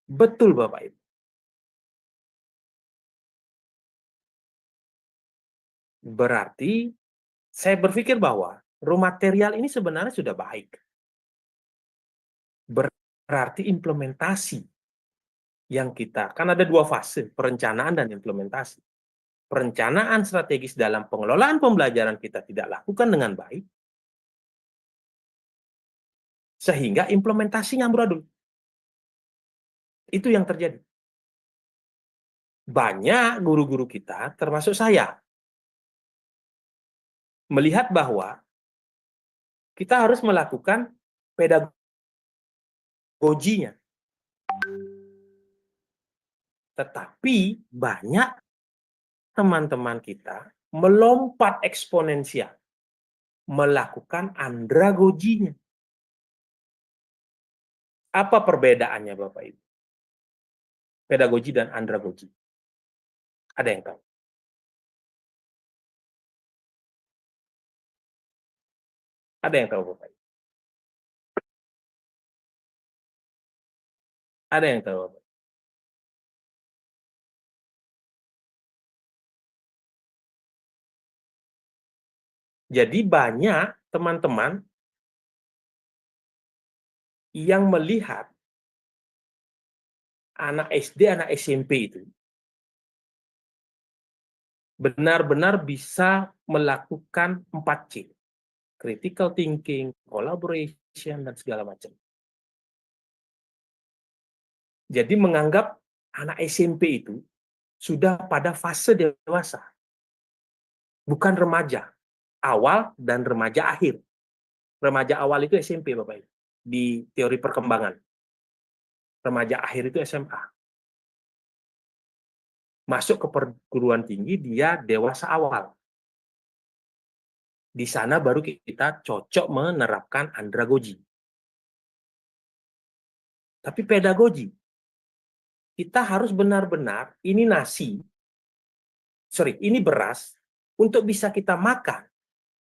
Speaker 1: Betul Bapak Ibu. Berarti saya berpikir bahwa raw material ini sebenarnya sudah baik. Berarti implementasi yang kita, kan ada dua fase, perencanaan dan implementasi. Perencanaan strategis dalam pengelolaan pembelajaran kita tidak lakukan dengan baik, sehingga implementasinya amburadul. Itu yang terjadi. Banyak guru-guru kita, termasuk saya, melihat bahwa kita harus melakukan pedagoginya. Tetapi banyak teman-teman kita melompat eksponensial, melakukan andragoginya. Apa perbedaannya Bapak Ibu? Pedagogi dan andragogi. Ada yang tahu? Ada yang tahu, Bapak? Ada yang tahu, Bapak? Jadi banyak teman-teman yang melihat anak SD, anak SMP itu benar-benar bisa melakukan 4C. Critical thinking, collaboration, dan segala macam. Jadi menganggap anak SMP itu sudah pada fase dewasa. Bukan remaja awal dan remaja akhir. Remaja awal itu SMP, Bapak Ibu, di teori perkembangan. Remaja akhir itu SMA. Masuk ke perguruan tinggi, dia dewasa awal. Di sana baru kita cocok menerapkan andragogi. Tapi pedagogi, kita harus benar-benar, ini ini beras, untuk bisa kita makan,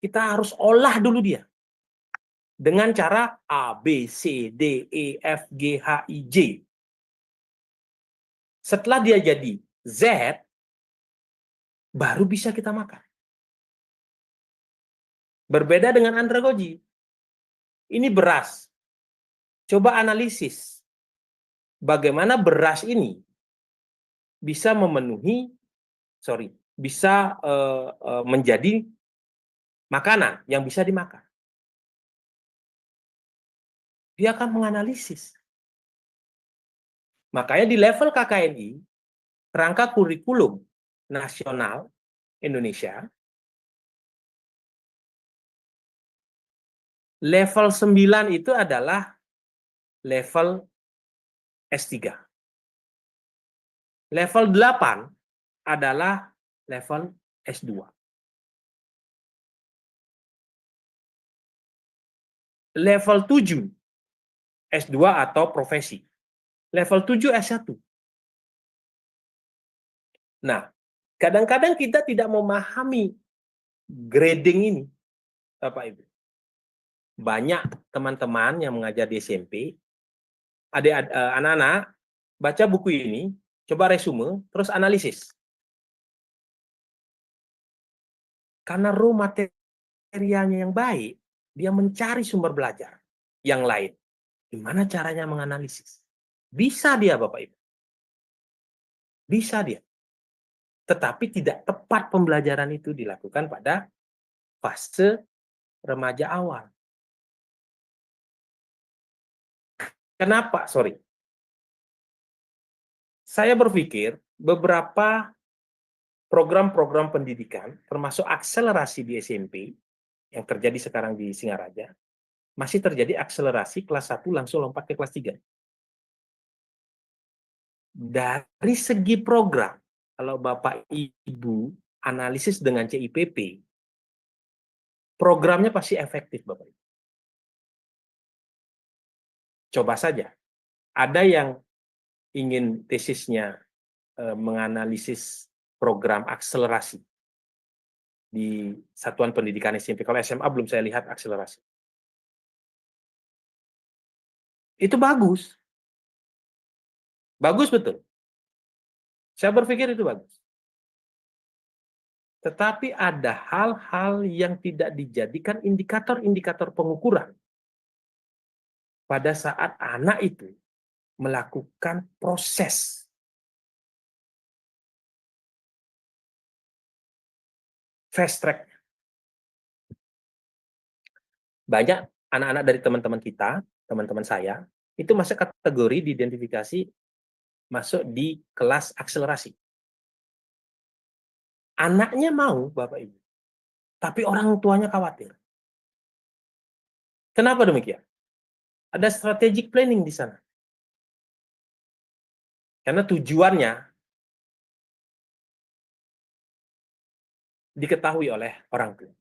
Speaker 1: kita harus olah dulu dia. Dengan cara A, B, C, D, E, F, G, H, I, J. Setelah dia jadi Z, baru bisa kita makan. Berbeda dengan andragogi. Ini beras. Coba analisis. Bagaimana beras ini bisa menjadi makanan yang bisa dimakan. Dia akan menganalisis. Makanya di level KKNI, Kerangka Kurikulum Nasional Indonesia, level 9 itu adalah level S3. Level 8 adalah level S2. Level 7 S2 atau profesi. Level 7 S1. Nah, kadang-kadang kita tidak memahami grading ini, Bapak Ibu. Banyak teman-teman yang mengajar di SMP, anak-anak baca buku ini, coba resume, terus analisis. Karena raw materialnya yang baik, dia mencari sumber belajar yang lain. Gimana caranya menganalisis? Bisa dia, Bapak Ibu. Bisa dia. Tetapi tidak tepat pembelajaran itu dilakukan pada fase remaja awal. Kenapa? Saya berpikir beberapa program-program pendidikan, termasuk akselerasi di SMP, yang terjadi sekarang di Singaraja, masih terjadi akselerasi kelas 1 langsung lompat ke kelas 3. Dari segi program, kalau Bapak Ibu analisis dengan CIPP, programnya pasti efektif, Bapak Ibu. Coba saja, ada yang ingin tesisnya menganalisis program akselerasi di Satuan Pendidikan SMP. Kalau SMA belum saya lihat akselerasi. Itu bagus. Bagus betul. Saya berpikir itu bagus. Tetapi ada hal-hal yang tidak dijadikan indikator-indikator pengukuran pada saat anak itu melakukan proses fast track. Banyak anak-anak dari teman-teman kita, teman-teman saya, itu masuk kategori diidentifikasi masuk di kelas akselerasi. Anaknya mau, Bapak Ibu, tapi orang tuanya khawatir. Kenapa demikian? Ada strategic planning di sana. Karena tujuannya diketahui oleh orang tua.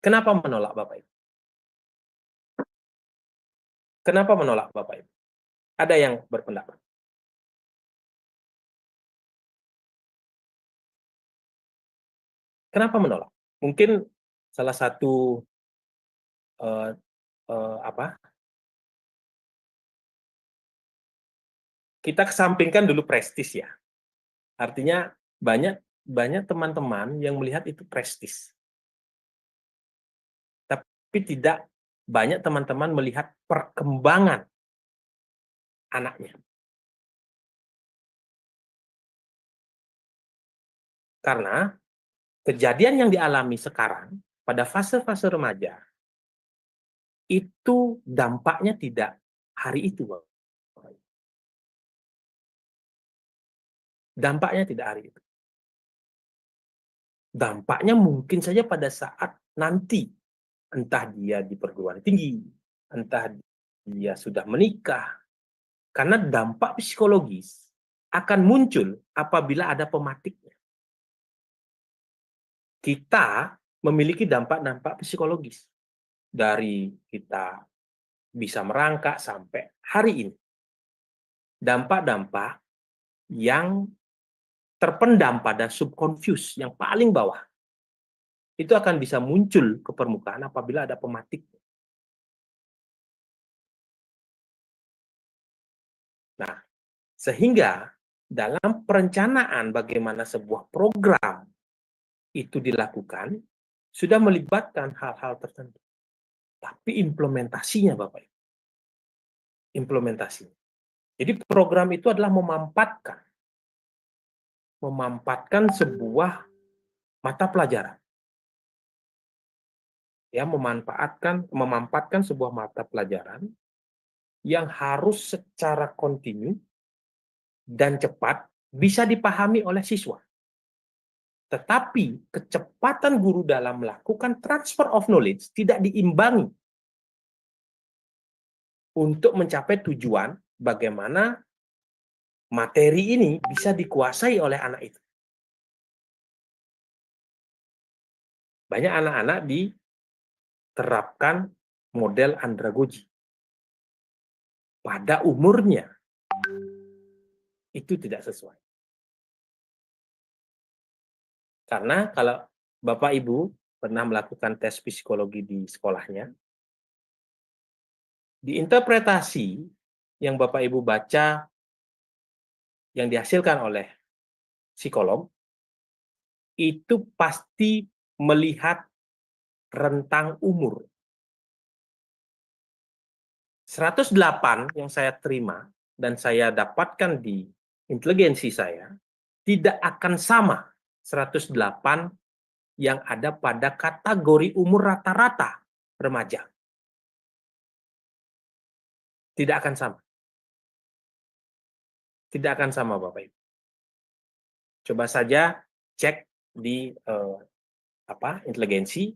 Speaker 1: Kenapa menolak, Bapak Ibu? Kenapa menolak, Bapak Ibu? Ada yang berpendapat. Kenapa menolak? Mungkin salah satu kita kesampingkan dulu prestis ya. Artinya banyak teman-teman yang melihat itu prestis. Tapi tidak banyak teman-teman melihat perkembangan anaknya. Karena kejadian yang dialami sekarang pada fase-fase remaja itu dampaknya tidak hari itu, Bapak. Dampaknya tidak hari itu. Dampaknya mungkin saja pada saat nanti, entah dia di perguruan tinggi, entah dia sudah menikah, karena dampak psikologis akan muncul apabila ada pematiknya. Kita memiliki dampak-dampak psikologis dari kita bisa merangkak sampai hari ini. Dampak-dampak yang terpendam pada subconscious yang paling bawah. Itu akan bisa muncul ke permukaan apabila ada pematik. Nah, sehingga dalam perencanaan bagaimana sebuah program itu dilakukan, sudah melibatkan hal-hal tertentu. Tapi implementasinya, Bapak Ibu. Implementasinya. Jadi program itu adalah memampatkan sebuah mata pelajaran. Ya, memampatkan sebuah mata pelajaran yang harus secara kontinu dan cepat bisa dipahami oleh siswa. Tetapi kecepatan guru dalam melakukan transfer of knowledge tidak diimbangi untuk mencapai tujuan bagaimana materi ini bisa dikuasai oleh anak itu. Banyak anak-anak diterapkan model andragogi. Pada umurnya, itu tidak sesuai. Karena kalau Bapak Ibu pernah melakukan tes psikologi di sekolahnya, di interpretasi yang Bapak Ibu baca yang dihasilkan oleh psikolog, itu pasti melihat rentang umur. 108 yang saya terima dan saya dapatkan di inteligensi saya, tidak akan sama 108 yang ada pada kategori umur rata-rata remaja. Tidak akan sama. Tidak akan sama, Bapak Ibu. Coba saja cek di inteligensi,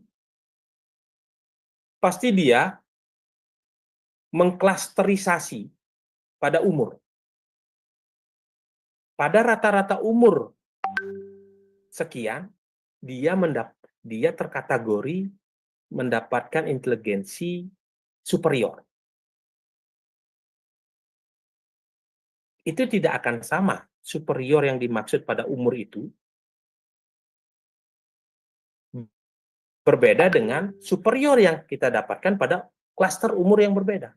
Speaker 1: pasti dia mengklasterisasi pada umur. Pada rata-rata umur sekian, dia terkategori mendapatkan inteligensi superior. Itu tidak akan sama superior yang dimaksud pada umur itu berbeda dengan superior yang kita dapatkan pada klaster umur yang berbeda.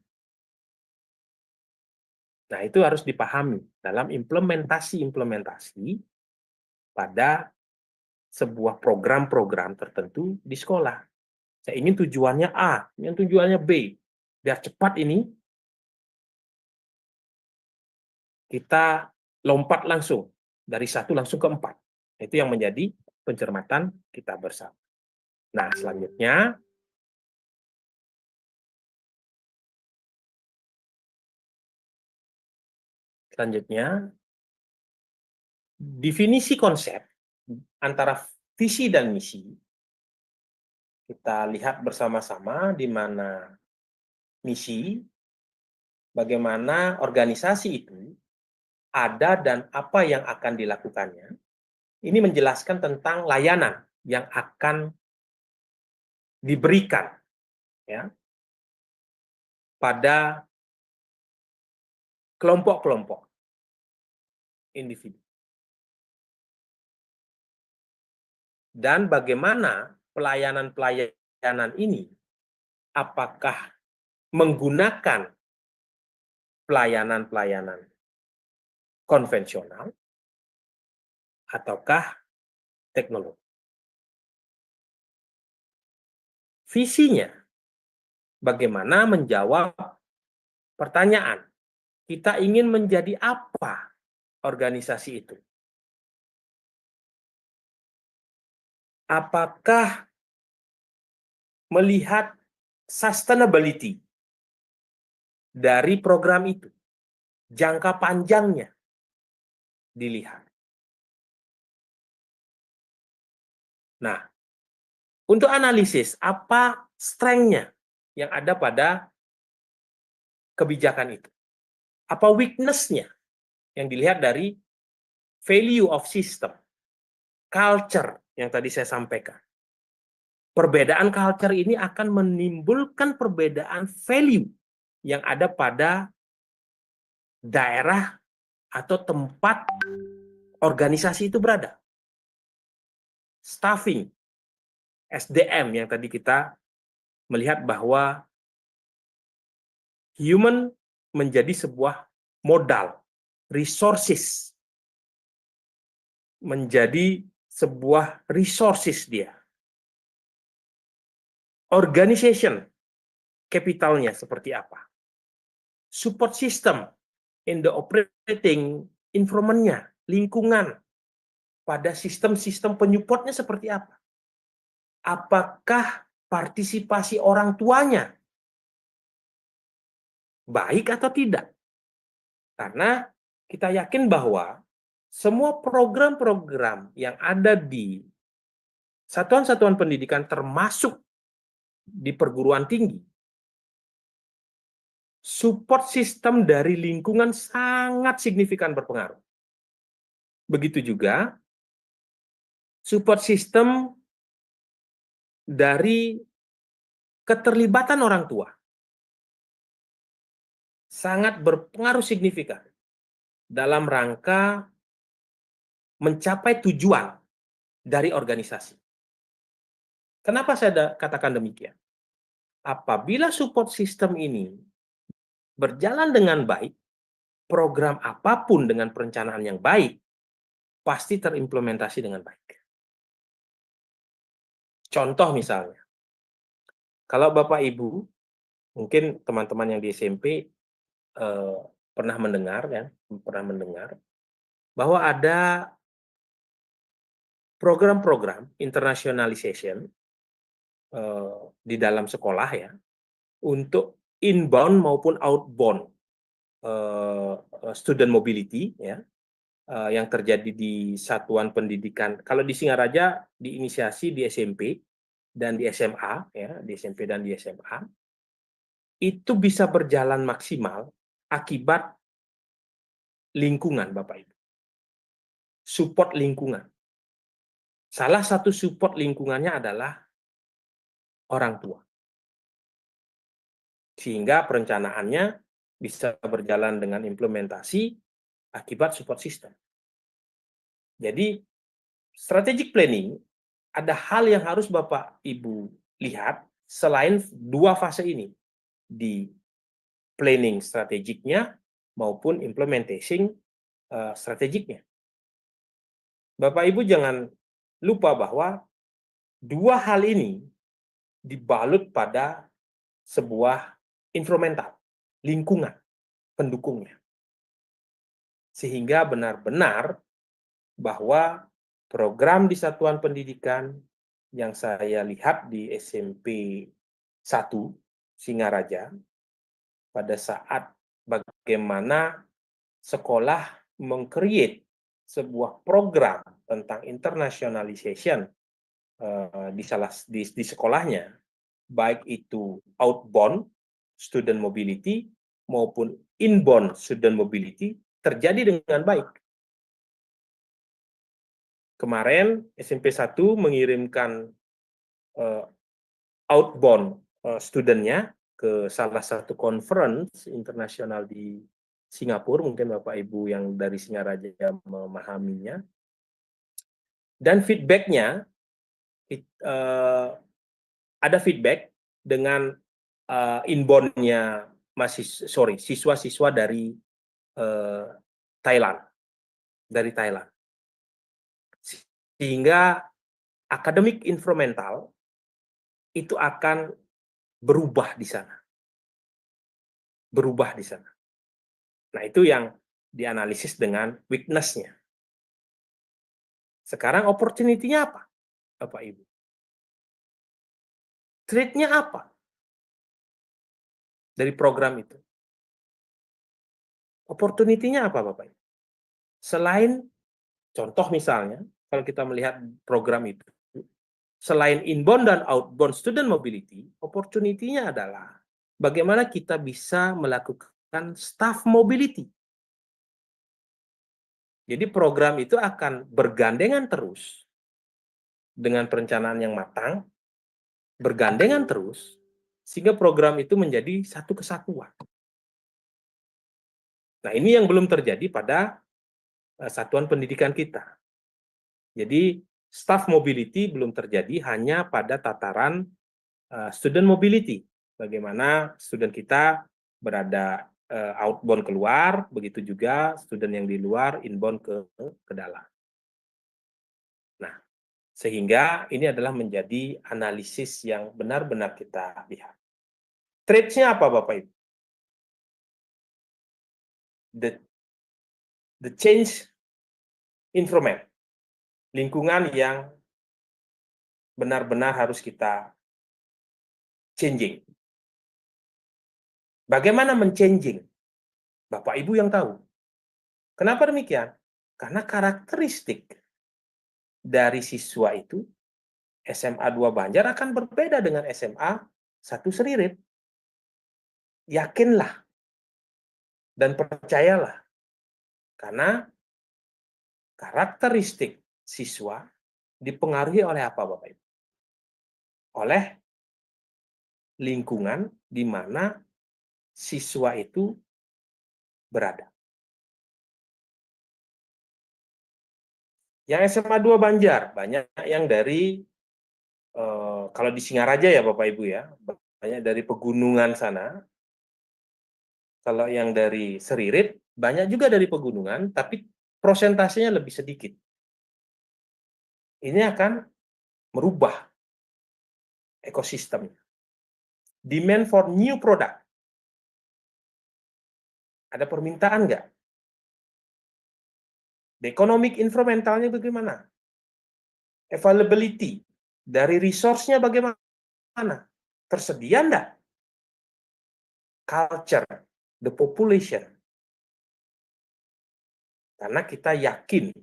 Speaker 1: Nah, itu harus dipahami dalam implementasi pada sebuah program-program tertentu di sekolah. Saya ingin tujuannya A, ingin tujuannya B. Biar cepat ini, kita lompat langsung, dari 1 langsung ke 4. Itu yang menjadi pencermatan kita bersama. Nah, selanjutnya, definisi konsep antara visi dan misi, kita lihat bersama-sama di mana misi, bagaimana organisasi itu ada dan apa yang akan dilakukannya. Ini menjelaskan tentang layanan yang akan diberikan ya pada kelompok-kelompok individu. dan bagaimana pelayanan ini, apakah menggunakan pelayanan konvensional ataukah teknologi. Visinya bagaimana menjawab pertanyaan, kita ingin menjadi apa organisasi itu? Apakah melihat sustainability dari program itu, jangka panjangnya dilihat. Nah, untuk analisis apa strength-nya yang ada pada kebijakan itu? Apa weakness-nya yang dilihat dari value of system, culture yang tadi saya sampaikan. Perbedaan culture ini akan menimbulkan perbedaan value yang ada pada daerah atau tempat organisasi itu berada. Staffing, SDM yang tadi kita melihat bahwa human menjadi sebuah modal, resources, menjadi sebuah resources dia. Organization, capitalnya seperti apa? Support system, in the operating environment-nya, lingkungan, pada sistem-sistem penyupportnya seperti apa? Apakah partisipasi orang tuanya baik atau tidak? Karena kita yakin bahwa semua program-program yang ada di satuan-satuan pendidikan termasuk di perguruan tinggi, support system dari lingkungan sangat signifikan berpengaruh. Begitu juga support system dari keterlibatan orang tua sangat berpengaruh signifikan dalam rangka mencapai tujuan dari organisasi. Kenapa saya katakan demikian? Apabila support system ini berjalan dengan baik, program apapun dengan perencanaan yang baik pasti terimplementasi dengan baik. Contoh misalnya, kalau Bapak Ibu, mungkin teman-teman yang di SMP pernah mendengar bahwa ada program-program internationalization di dalam sekolah ya, untuk inbound maupun outbound student mobility ya, yang terjadi di satuan pendidikan. Kalau di Singaraja diinisiasi di SMP dan di SMA ya, di SMP dan di SMA itu bisa berjalan maksimal akibat lingkungan Bapak Ibu. Support lingkungan. Salah satu support lingkungannya adalah orang tua. Sehingga perencanaannya bisa berjalan dengan implementasi akibat support system. Jadi, strategic planning ada hal yang harus Bapak Ibu lihat selain dua fase ini, di planning strategiknya maupun implementation strategiknya. Bapak Ibu jangan lupa bahwa dua hal ini dibalut pada sebuah environmental, lingkungan pendukungnya. Sehingga benar-benar bahwa program di satuan pendidikan yang saya lihat di SMP 1 Singaraja pada saat bagaimana sekolah meng-create sebuah program tentang internationalization di sekolahnya, baik itu outbound student mobility maupun inbound student mobility terjadi dengan baik. Kemarin SMP 1 mengirimkan outbound studentnya ke salah satu conference internasional di Singapura, mungkin Bapak Ibu yang dari Singaraja memahaminya. Dan feedback-nya ada feedback dengan inbound-nya siswa-siswa dari Thailand, sehingga akademik instrumental itu akan berubah di sana. Nah, itu yang dianalisis dengan weakness-nya. Sekarang opportunity-nya apa, Bapak Ibu? Threat-nya apa dari program itu? Opportunity-nya apa, Bapak Ibu? Selain, contoh misalnya, kalau kita melihat program itu, selain inbound dan outbound student mobility, opportunity-nya adalah bagaimana kita bisa melakukan staff mobility. Jadi program itu akan bergandengan terus dengan perencanaan yang matang, bergandengan terus, sehingga program itu menjadi satu kesatuan. Nah, ini yang belum terjadi pada satuan pendidikan kita. Jadi, staff mobility belum terjadi hanya pada tataran student mobility. Bagaimana student kita berada outbound keluar, begitu juga student yang di luar inbound ke dalam. Nah, sehingga ini adalah menjadi analisis yang benar-benar kita lihat. Threat-nya apa, Bapak Ibu? The change environment, lingkungan yang benar-benar harus kita changing. Bagaimana men-changing? Bapak Ibu yang tahu. Kenapa demikian? Karena karakteristik dari siswa itu, SMA 2 Banjar akan berbeda dengan SMA 1 Seririt. Yakinlah dan percayalah. Karena karakteristik siswa dipengaruhi oleh apa, Bapak Ibu? Oleh lingkungan di mana siswa itu berada. Yang SMA 2 Banjar, banyak yang dari, kalau di Singaraja ya Bapak Ibu ya, banyak dari pegunungan sana. Kalau yang dari Seririt, banyak juga dari pegunungan, tapi prosentasenya lebih sedikit. Ini akan merubah ekosistemnya. Demand for new product. Ada permintaan nggak? The economic environmentalnya bagaimana? Availability dari resource-nya bagaimana? Tersedia enggak? Culture, the population. Karena kita yakin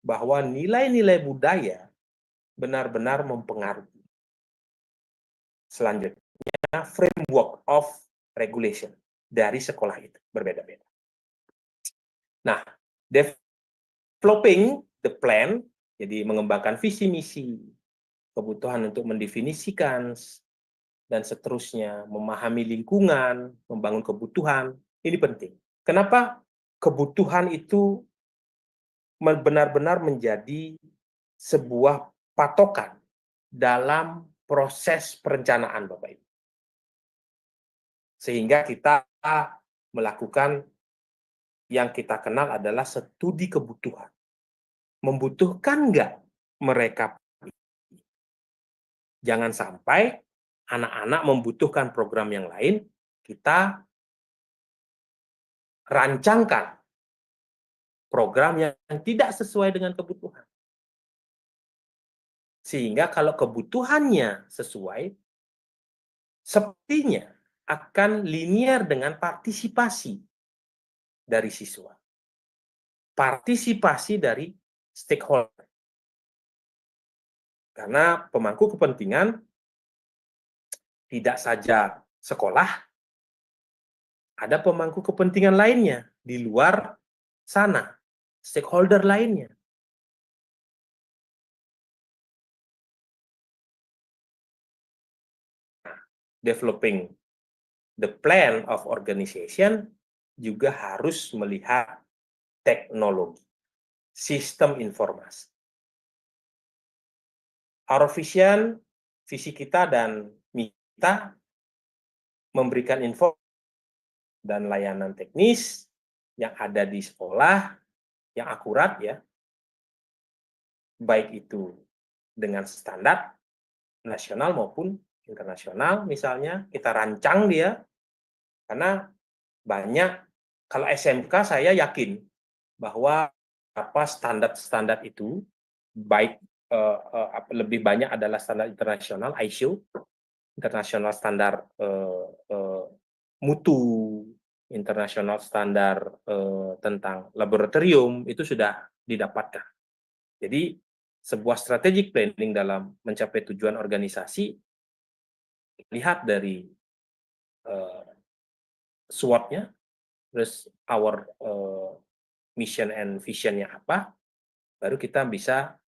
Speaker 1: bahwa nilai-nilai budaya benar-benar mempengaruhi. Selanjutnya, framework of regulation dari sekolah itu berbeda-beda. Nah, developing the plan, jadi mengembangkan visi misi, kebutuhan untuk mendefinisikan, dan seterusnya, memahami lingkungan, membangun kebutuhan, ini penting. Kenapa kebutuhan itu benar-benar menjadi sebuah patokan dalam proses perencanaan, Bapak Ibu. Sehingga kita melakukan yang kita kenal adalah studi kebutuhan. Membutuhkan nggak mereka? Jangan sampai anak-anak membutuhkan program yang lain, kita rancangkan program yang tidak sesuai dengan kebutuhan. Sehingga kalau kebutuhannya sesuai, sepertinya akan linear dengan partisipasi dari siswa. Partisipasi dari stakeholder. Karena pemangku kepentingan tidak saja sekolah, ada pemangku kepentingan lainnya di luar sana, stakeholder lainnya. Developing the plan of organization juga harus melihat teknologi, sistem informasi. our vision, visi kita dan kita memberikan info dan layanan teknis yang ada di sekolah yang akurat ya, baik itu dengan standar nasional maupun internasional. Misalnya kita rancang dia, karena banyak, kalau SMK saya yakin bahwa apa standar-standar itu baik lebih banyak adalah standar internasional ISO, internasional standar mutu, internasional standar tentang laboratorium itu sudah didapatkan. Jadi sebuah strategic planning dalam mencapai tujuan organisasi lihat dari SWOT-nya, terus our mission and vision-nya apa, baru kita bisa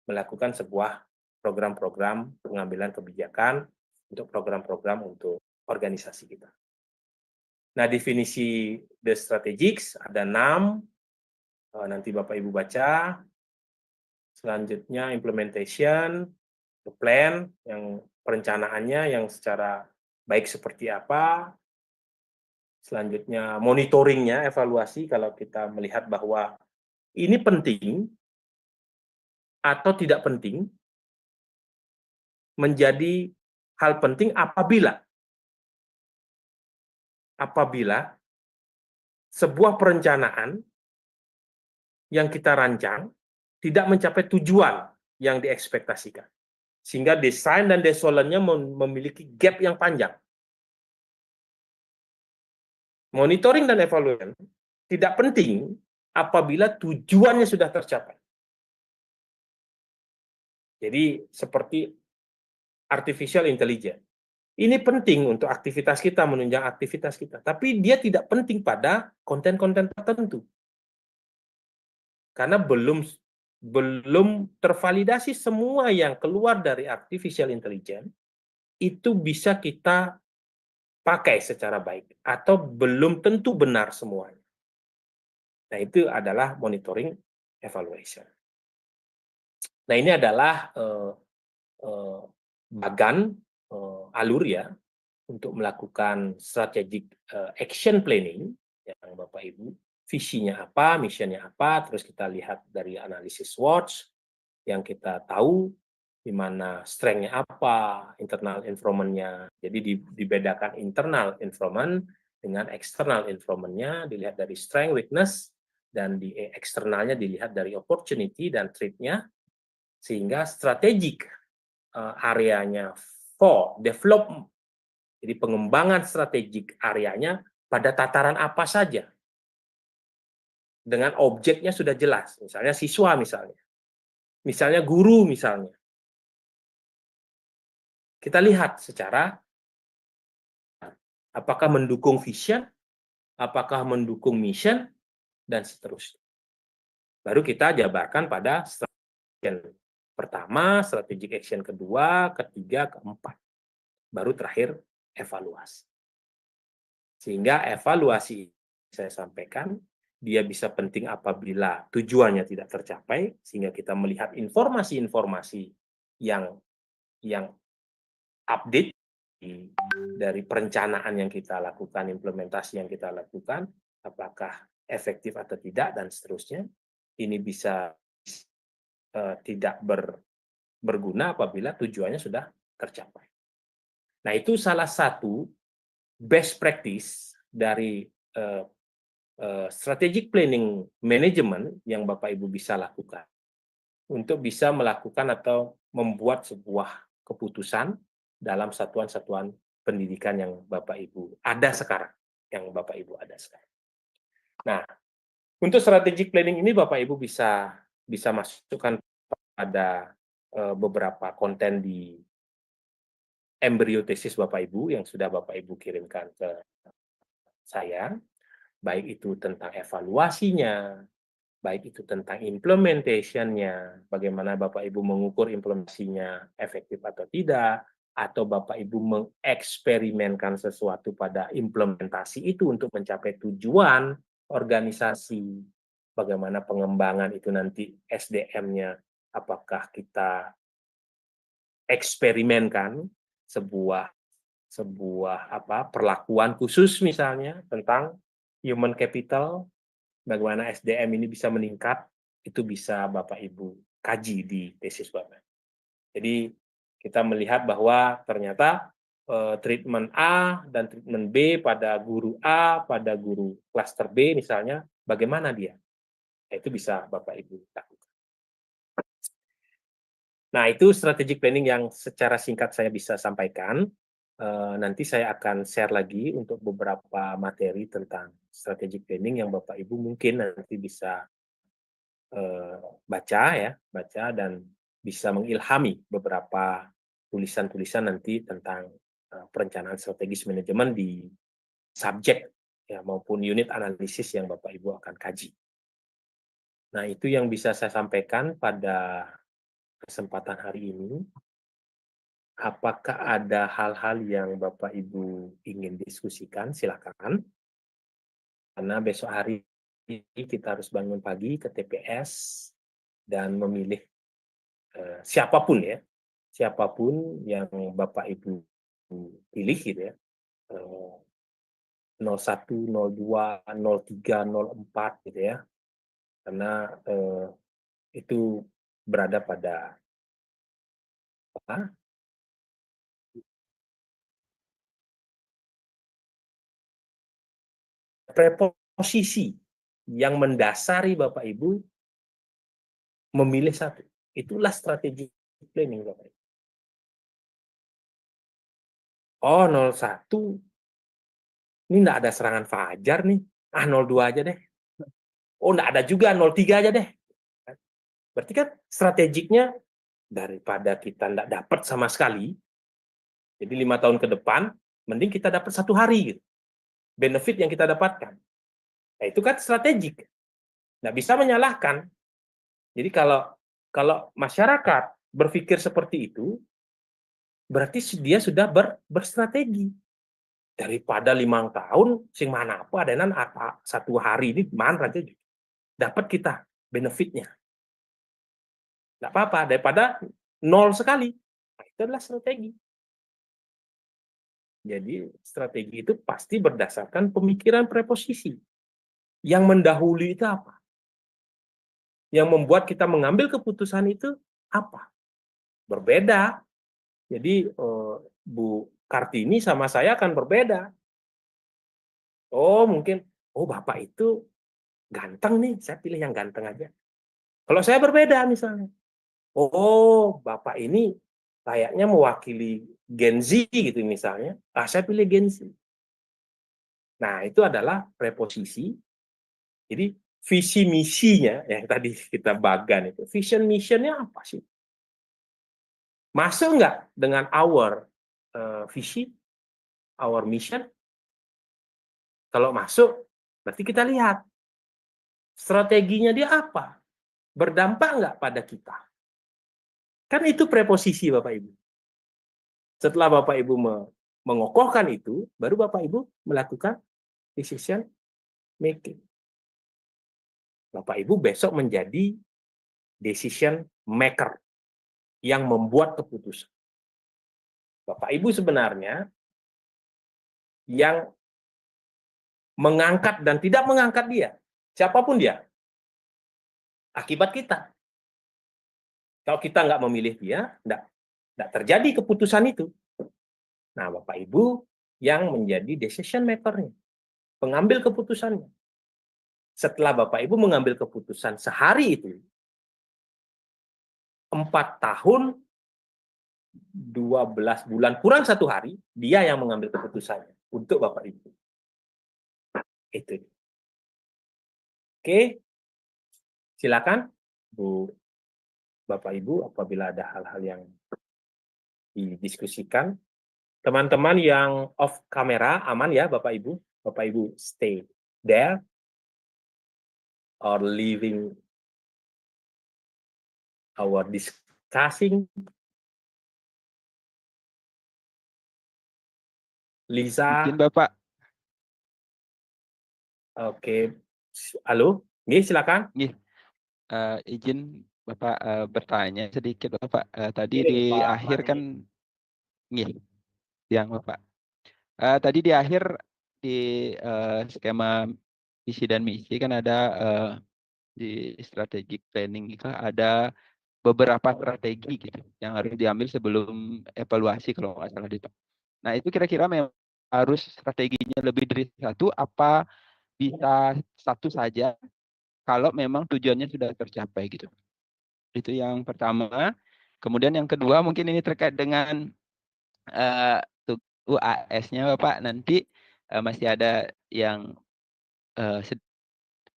Speaker 1: melakukan sebuah program-program pengambilan kebijakan untuk program-program untuk organisasi kita. Nah, definisi the strategics ada 6, nanti Bapak Ibu baca. Selanjutnya implementation, the plan, yang perencanaannya yang secara baik seperti apa. Selanjutnya monitoringnya, evaluasi kalau kita melihat bahwa ini penting atau tidak penting, menjadi hal penting apabila sebuah perencanaan yang kita rancang tidak mencapai tujuan yang diekspektasikan. Sehingga desain dan desolennya memiliki gap yang panjang. Monitoring dan evaluasi tidak penting apabila tujuannya sudah tercapai. Jadi seperti artificial intelligence. Ini penting untuk aktivitas kita, menunjang aktivitas kita. Tapi dia tidak penting pada konten-konten tertentu. Karena belum tervalidasi semua yang keluar dari artificial intelligence itu bisa kita pakai secara baik atau belum tentu benar semuanya. Nah, itu adalah monitoring evaluation. Nah, ini adalah bagan alur ya untuk melakukan strategic action planning yang Bapak Ibu, visinya apa, misinya apa, terus kita lihat dari analisis SWOT yang kita tahu di mana strength-nya apa, internal environment-nya. Jadi dibedakan internal environment dengan external environment-nya, dilihat dari strength, weakness, dan di eksternalnya dilihat dari opportunity dan threat-nya, sehingga strategic areanya for development, jadi pengembangan strategik areanya pada tataran apa saja, dengan objeknya sudah jelas, misalnya siswa misalnya guru misalnya. Kita lihat secara apakah mendukung vision, apakah mendukung mission, dan seterusnya. Baru kita jabarkan pada strategi pertama, strategic action kedua, ketiga, keempat. Baru terakhir evaluasi. Sehingga evaluasi saya sampaikan, dia bisa penting apabila tujuannya tidak tercapai, sehingga kita melihat informasi-informasi yang update dari perencanaan yang kita lakukan, implementasi yang kita lakukan, apakah efektif atau tidak, dan seterusnya. Ini bisa tidak berguna apabila tujuannya sudah tercapai. Nah, itu salah satu best practice dari strategic planning management yang Bapak Ibu bisa lakukan untuk bisa melakukan atau membuat sebuah keputusan dalam satuan-satuan pendidikan yang Bapak Ibu ada sekarang, Nah, untuk strategic planning ini Bapak Ibu bisa masukkan pada beberapa konten di embrio tesis Bapak Ibu yang sudah Bapak Ibu kirimkan ke saya, baik itu tentang evaluasinya, baik itu tentang implementation-nya, bagaimana Bapak Ibu mengukur implementasinya efektif atau tidak, atau Bapak Ibu mengeksperimenkan sesuatu pada implementasi itu untuk mencapai tujuan organisasi, bagaimana pengembangan itu nanti SDM-nya, apakah kita eksperimenkan sebuah perlakuan khusus misalnya tentang human capital, bagaimana SDM ini bisa meningkat, itu bisa Bapak Ibu kaji di tesis Bapak. Jadi kita melihat bahwa ternyata treatment A dan treatment B pada guru A, pada guru klaster B misalnya, bagaimana dia? Nah, itu bisa Bapak Ibu lakukan. Nah, itu strategic planning yang secara singkat saya bisa sampaikan. Nanti saya akan share lagi untuk beberapa materi tentang strategic planning yang Bapak Ibu mungkin nanti bisa baca dan bisa mengilhami beberapa tulisan-tulisan nanti tentang perencanaan strategis manajemen di subjek ya maupun unit analisis yang Bapak Ibu akan kaji. Nah, itu yang bisa saya sampaikan pada kesempatan hari ini. Apakah ada hal-hal yang Bapak Ibu ingin diskusikan? Silakan. Karena besok hari kita harus bangun pagi ke TPS dan memilih siapapun ya, siapapun yang Bapak Ibu pilih gitu ya. 01, 02, 03, 04 gitu ya. Karena itu berada pada preposisi yang mendasari Bapak Ibu memilih satu. Itulah strategi planning Bapak Ibu. Oh, 01 ini enggak ada serangan fajar nih. 02 aja deh. Oh, enggak ada juga 03 aja deh. Berarti kan strategiknya daripada kita enggak dapat sama sekali. Jadi 5 tahun ke depan mending kita dapat 1 hari gitu. Benefit yang kita dapatkan. Nah, itu kan strategik. Nggak bisa menyalahkan. Jadi kalau masyarakat berpikir seperti itu, berarti dia sudah berstrategi. Daripada 5 tahun, sing mana apa, adenan 1 hari ini mana aja dapat kita benefitnya. Nggak apa-apa, daripada 0 sekali. Nah, itu adalah strategi. Jadi strategi itu pasti berdasarkan pemikiran preposisi. Yang mendahului itu apa? Yang membuat kita mengambil keputusan itu apa? Berbeda. Jadi Bu Kartini sama saya akan berbeda. Oh mungkin, oh Bapak itu ganteng nih, saya pilih yang ganteng aja. Kalau saya berbeda misalnya. Oh Bapak ini kayaknya mewakili Gen Z gitu misalnya. Saya pilih Gen Z. Nah itu adalah preposisi. Jadi visi misinya yang tadi kita bagan itu, vision missionnya apa sih? Masuk nggak dengan our visi, our mission? Kalau masuk, berarti kita lihat strateginya dia apa, berdampak nggak pada kita? Kan itu preposisi Bapak Ibu. Setelah Bapak Ibu mengokohkan itu, baru Bapak Ibu melakukan decision making. Bapak Ibu besok menjadi decision maker yang membuat keputusan. Bapak Ibu sebenarnya yang mengangkat dan tidak mengangkat dia, siapapun dia, akibat kita. Kalau kita nggak memilih dia, nggak terjadi keputusan itu. Nah, Bapak Ibu yang menjadi decision maker-nya, pengambil keputusannya. Setelah Bapak Ibu mengambil keputusan sehari itu, 4 tahun, 12 bulan, kurang 1 hari, dia yang mengambil keputusannya untuk Bapak Ibu. Itu. Oke, silakan Bu, Bapak Ibu, apabila ada hal-hal yang didiskusikan. Teman-teman yang off kamera, aman ya Bapak Ibu? Bapak Ibu stay there or leaving our discussing. Lisa.
Speaker 2: Mungkin Bapak.
Speaker 1: Oke. Halo, nih silakan.
Speaker 2: Izin Bapak bertanya sedikit Bapak. Tadi
Speaker 1: Ini
Speaker 2: di
Speaker 1: Pak
Speaker 2: akhir
Speaker 1: Mani.
Speaker 2: kan, nih, yang Bapak. Tadi di akhir di skema visi dan misi kan ada di strategic planning itu ada beberapa strategi gitu yang harus diambil sebelum evaluasi kalau nggak salah di Pak. Nah itu kira-kira memang harus strateginya lebih dari satu, apa bisa satu saja kalau memang tujuannya sudah tercapai gitu. Itu yang pertama. Kemudian yang kedua mungkin ini terkait dengan UAS-nya Bapak. Nanti masih ada yang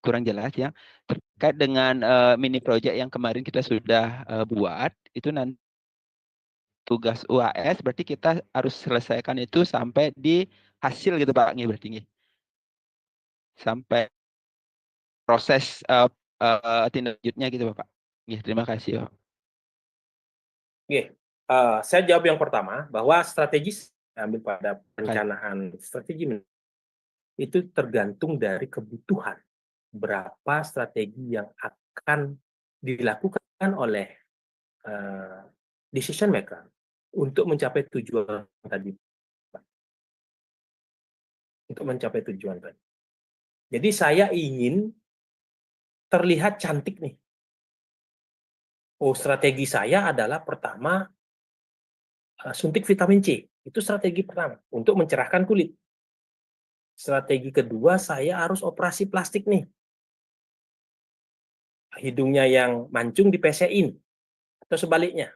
Speaker 2: kurang jelas ya terkait dengan mini project yang kemarin kita sudah buat. Itu nanti tugas UAS berarti kita harus selesaikan itu sampai di hasil gitu Pak, nih berarti nih. Sampai proses tindak lanjutnya gitu Bapak. Nih, terima kasih Pak.
Speaker 1: Oke, saya jawab yang pertama bahwa strategis ambil pada perencanaan strategi itu tergantung dari kebutuhan berapa strategi yang akan dilakukan oleh decision maker untuk mencapai tujuan tadi. Untuk mencapai tujuan tadi. Jadi saya ingin terlihat cantik nih. Oh, strategi saya adalah pertama suntik vitamin C. Itu strategi pertama untuk mencerahkan kulit. Strategi kedua, saya harus operasi plastik nih. Hidungnya yang mancung dipesein atau sebaliknya.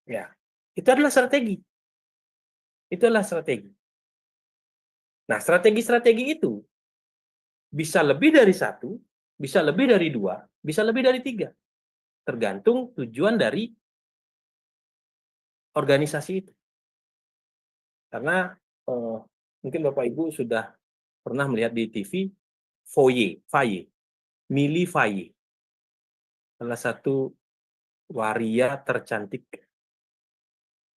Speaker 1: Ya, itu adalah strategi. Itu adalah strategi. Nah, strategi-strategi itu bisa lebih dari satu, bisa lebih dari dua, bisa lebih dari tiga. Tergantung tujuan dari organisasi itu. Karena mungkin Bapak Ibu sudah pernah melihat di TV Faye, Mili Faye, salah satu waria tercantik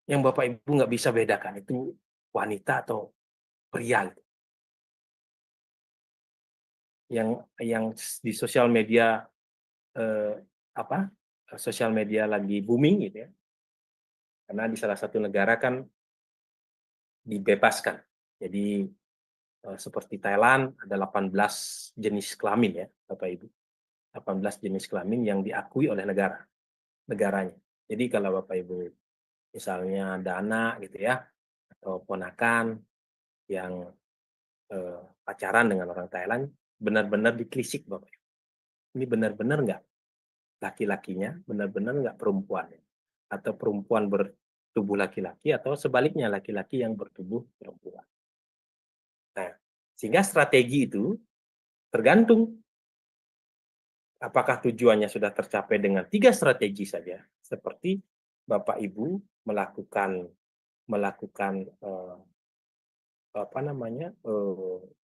Speaker 1: yang Bapak Ibu nggak bisa bedakan itu wanita atau pria. Yang di sosial media sosial media lagi booming gitu ya. Karena di salah satu negara kan dibebaskan. Jadi seperti Thailand ada 18 jenis kelamin ya, Bapak Ibu. 18 jenis kelamin yang diakui oleh negaranya. Jadi kalau Bapak Ibu misalnya ada anak gitu ya, atau ponakan yang pacaran dengan orang Thailand, benar-benar ditelisik Bapak Ibu. Ini benar-benar nggak laki-lakinya, benar-benar nggak perempuan. Atau perempuan bertubuh laki-laki, atau sebaliknya laki-laki yang bertubuh perempuan. Nah, sehingga strategi itu tergantung apakah tujuannya sudah tercapai dengan 3 strategi saja, seperti Bapak Ibu melakukan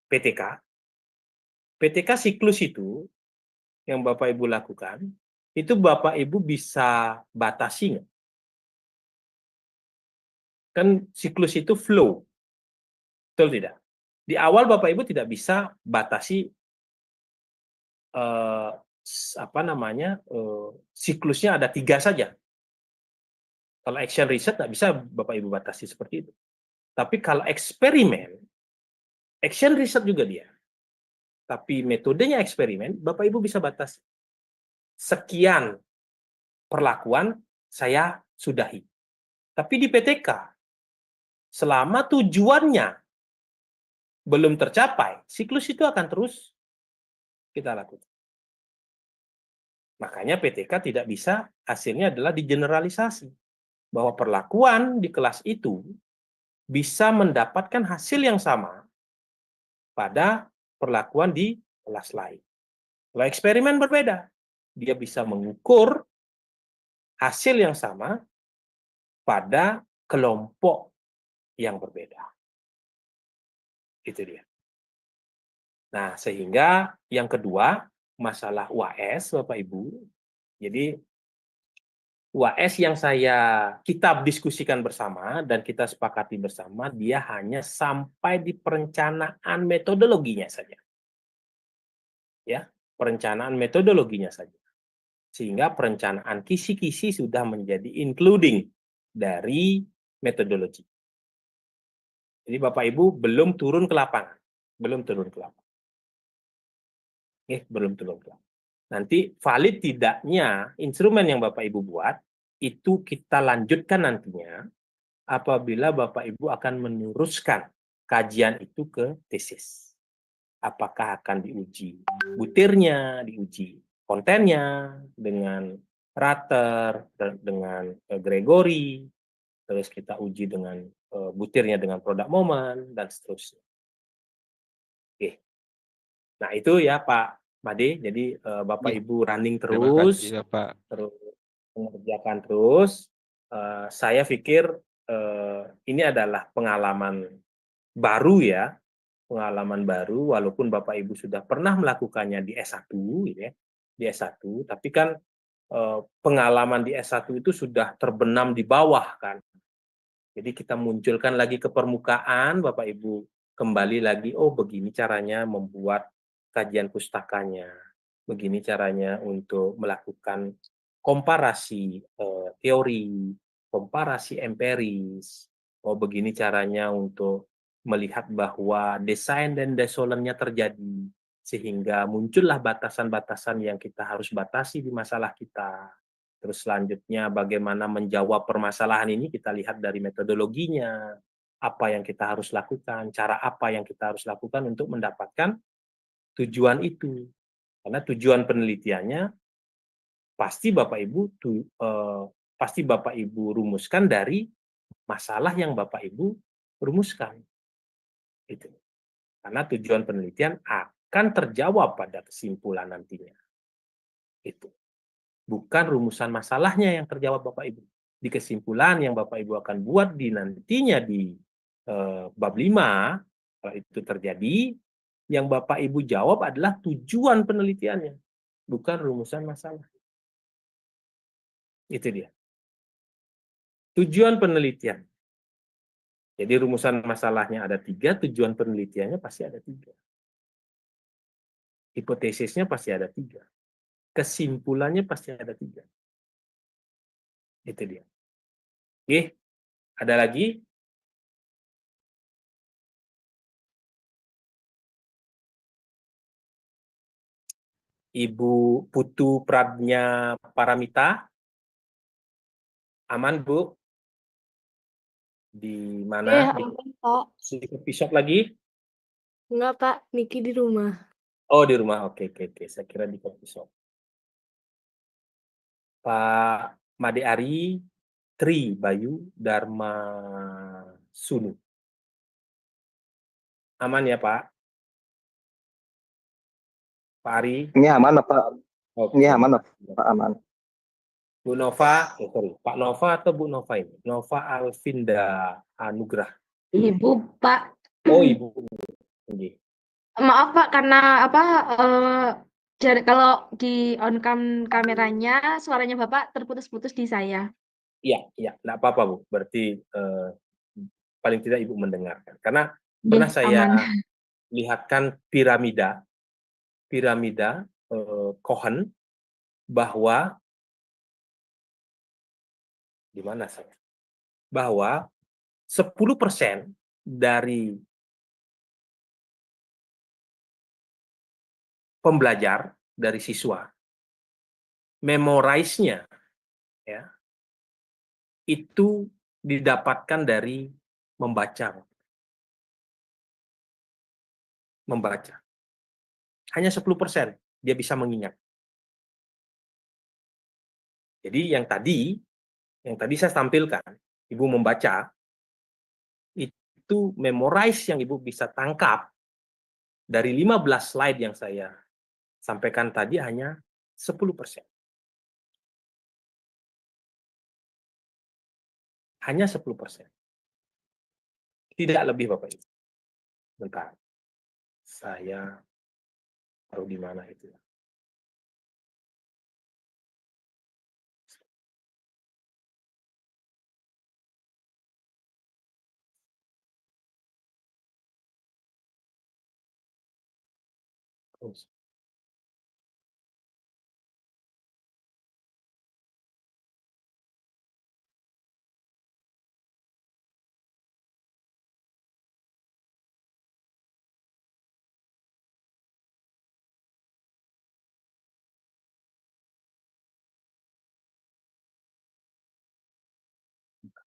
Speaker 1: PTK. PTK siklus itu yang Bapak Ibu lakukan, itu Bapak Ibu bisa batasi nggak? Kan siklus itu flow, betul tidak? Di awal Bapak Ibu tidak bisa batasi siklusnya ada 3 saja. Kalau action research nggak bisa Bapak Ibu batasi seperti itu. Tapi kalau eksperimen, action research juga dia. Tapi metodenya eksperimen, Bapak Ibu bisa batasi. Sekian perlakuan saya sudahi. Tapi di PTK, selama tujuannya belum tercapai, siklus itu akan terus kita lakukan. Makanya PTK tidak bisa, hasilnya adalah digeneralisasi. Bahwa perlakuan di kelas itu bisa mendapatkan hasil yang sama pada perlakuan di kelas lain. Kalau eksperimen berbeda, dia bisa mengukur hasil yang sama pada kelompok yang berbeda. Itu dia. Nah, sehingga yang kedua, masalah UAS, Bapak Ibu. Jadi, UAS yang kita diskusikan bersama dan kita sepakati bersama, dia hanya sampai di perencanaan metodologinya saja. Ya, perencanaan metodologinya saja. Sehingga perencanaan kisi-kisi sudah menjadi including dari metodologi. Jadi Bapak Ibu belum turun ke lapangan. Belum turun ke lapangan. Belum turun ke lapangan. Nanti valid tidaknya instrumen yang Bapak Ibu buat, itu kita lanjutkan nantinya apabila Bapak Ibu akan meneruskan kajian itu ke tesis. Apakah akan diuji butirnya, diuji kontennya dengan Rater, dengan Gregory, terus kita uji dengan butirnya dengan produk momen, dan seterusnya. Oke. Nah itu ya Pak Made, jadi Bapak
Speaker 2: Iya.
Speaker 1: Ibu running
Speaker 2: Terima
Speaker 1: terus,
Speaker 2: kasih Bapak.
Speaker 1: terus mengerjakan terus. Saya pikir ini adalah pengalaman baru ya, pengalaman baru walaupun Bapak Ibu sudah pernah melakukannya di S1 gitu ya, di S1, tapi kan pengalaman di S1 itu sudah terbenam di bawah kan. Jadi kita munculkan lagi ke permukaan, Bapak Ibu kembali lagi, oh begini caranya membuat kajian pustakanya, begini caranya untuk melakukan komparasi teori, komparasi empiris, oh begini caranya untuk melihat bahwa desain dan desolennya terjadi, sehingga muncullah batasan-batasan yang kita harus batasi di masalah kita. Terus selanjutnya bagaimana menjawab permasalahan ini kita lihat dari metodologinya, apa yang kita harus lakukan, cara apa yang kita harus lakukan untuk mendapatkan tujuan itu. Karena tujuan penelitiannya pasti Bapak Ibu rumuskan dari masalah yang Bapak Ibu rumuskan. Itu. Karena tujuan penelitian akan terjawab pada kesimpulan nantinya. Itu. Bukan rumusan masalahnya yang terjawab Bapak Ibu. Di kesimpulan yang Bapak Ibu akan buat di nantinya di bab 5, kalau itu terjadi, yang Bapak Ibu jawab adalah tujuan penelitiannya, bukan rumusan masalah. Itu dia. Tujuan penelitian. Jadi rumusan masalahnya ada 3, tujuan penelitiannya pasti ada 3. Hipotesisnya pasti ada 3. Kesimpulannya pasti ada 3. Itu dia. Oke, ada lagi? Ibu Putu Pradnya Paramita. Aman, Bu? Di mana? Di
Speaker 7: aman, Pak.
Speaker 1: coffee shop lagi?
Speaker 7: Enggak, Pak. Niki di rumah.
Speaker 1: Oh, di rumah. Oke. Saya kira di coffee shop. Pak Made Ari, Tri Bayu Dharma Sunu. Aman ya, Pak? Pak Ari?
Speaker 8: Ini aman Pak.
Speaker 1: Oke.
Speaker 8: Ini aman Pak, aman.
Speaker 1: Bu Nova, sorry, Pak Nova atau Bu Nova ini? Nova Alvinda Anugrah.
Speaker 4: Ibu, Pak.
Speaker 1: Oh, Ibu. Oke.
Speaker 4: Maaf, Pak, karena kalau di on cam kameranya suaranya Bapak terputus-putus di saya.
Speaker 1: Iya, enggak apa-apa, Bu. Berarti paling tidak Ibu mendengarkan. Karena pernah saya
Speaker 4: Aman.
Speaker 1: lihatkan piramida Cohen, bahwa di mana saya? Bahwa 10% dari pembelajar, dari siswa, memorize-nya ya, itu didapatkan dari membaca. Hanya 10% dia bisa mengingat. Jadi yang tadi saya tampilkan, Ibu membaca, itu memorize yang Ibu bisa tangkap dari 15 slide yang saya sampaikan tadi hanya 10%. Hanya 10%. Tidak lebih, Bapak Ibu. Bentar. Saya taruh di mana itu?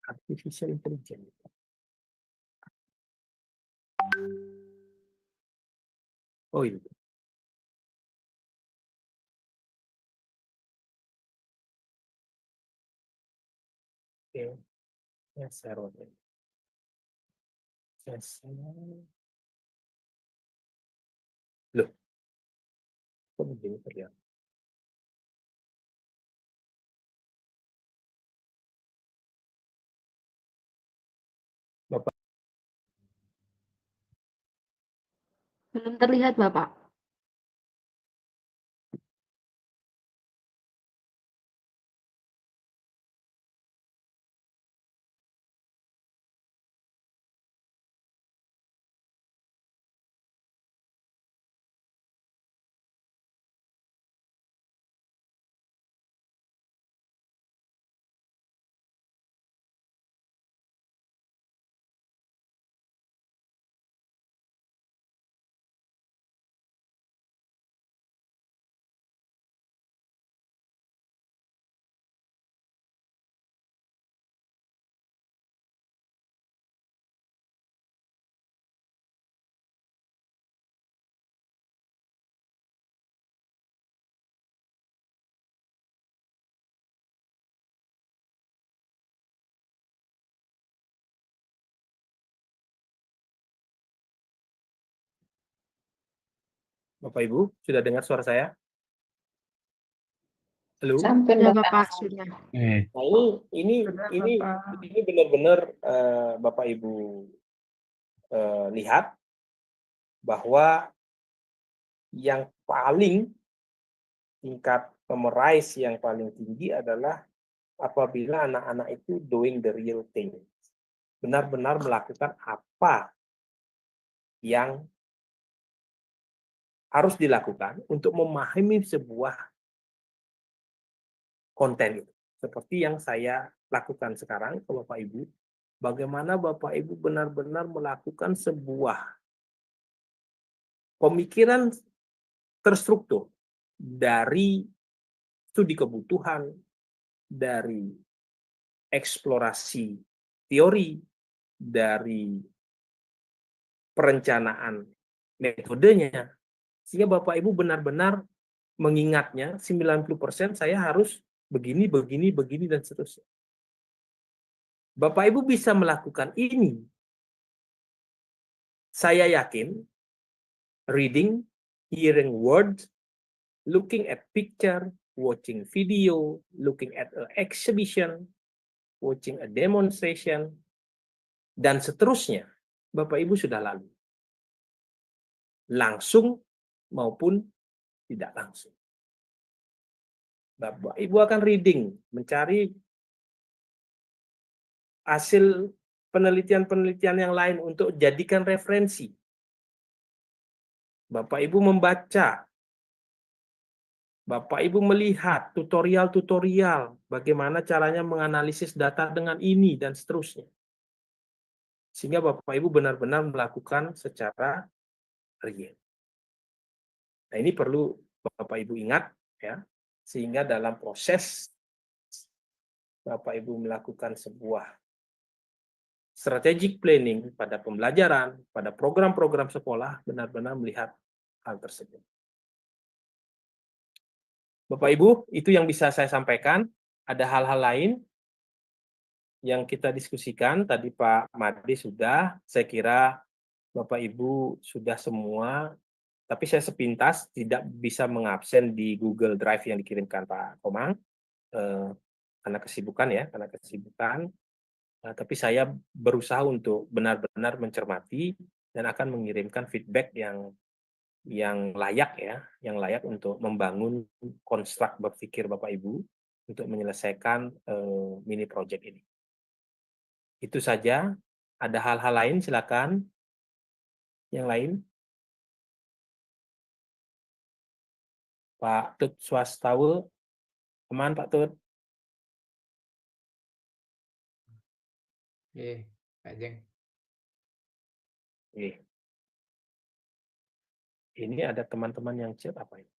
Speaker 1: Artificial intelligence. Oh ini. Oke, ya share rotate. Loh, kok begini terlihat? Bapak,
Speaker 4: Belum terlihat, Bapak.
Speaker 1: Bapak Ibu, sudah dengar suara saya? Halo?
Speaker 3: Sampai
Speaker 4: Ya,
Speaker 3: Bapak.
Speaker 4: Bapak, sudah.
Speaker 1: Nah, ini benar-benar Bapak Ibu lihat bahwa yang paling tingkat memorize yang paling tinggi adalah apabila anak-anak itu doing the real thing. Benar-benar melakukan apa yang harus dilakukan untuk memahami sebuah konten itu. Seperti yang saya lakukan sekarang ke Bapak Ibu. Bagaimana Bapak Ibu benar-benar melakukan sebuah pemikiran terstruktur dari studi kebutuhan, dari eksplorasi teori, dari perencanaan metodenya, sehingga Bapak Ibu benar-benar mengingatnya 90% saya harus begini, begini, begini, dan seterusnya. Bapak Ibu bisa melakukan ini. Saya yakin reading, hearing words, looking at picture, watching video, looking at an exhibition, watching a demonstration, dan seterusnya, Bapak Ibu sudah lalu. Langsung maupun tidak langsung. Bapak Ibu akan reading, mencari hasil penelitian-penelitian yang lain untuk jadikan referensi. Bapak Ibu membaca, Bapak Ibu melihat tutorial-tutorial bagaimana caranya menganalisis data dengan ini dan seterusnya. Sehingga Bapak Ibu benar-benar melakukan secara real. Nah, ini perlu Bapak Ibu ingat ya, sehingga dalam proses Bapak Ibu melakukan sebuah strategic planning pada pembelajaran, pada program-program sekolah, benar-benar melihat hal tersebut. Bapak Ibu, itu yang bisa saya sampaikan. Ada hal-hal lain yang kita diskusikan, tadi Pak Made sudah, saya kira Bapak Ibu sudah semua, tapi saya sepintas tidak bisa mengabsen di Google Drive yang dikirimkan Pak Komang, karena kesibukan ya, tapi saya berusaha untuk benar-benar mencermati dan akan mengirimkan feedback yang layak ya, yang layak untuk membangun konstruk berpikir Bapak Ibu untuk menyelesaikan mini project ini. Itu saja. Ada hal-hal lain silakan. Yang lain? Pak Tut Swastawa, aman Pak Tut?
Speaker 9: Iya, Pak Jeng.
Speaker 1: Ini ada teman-teman yang chat apa ini?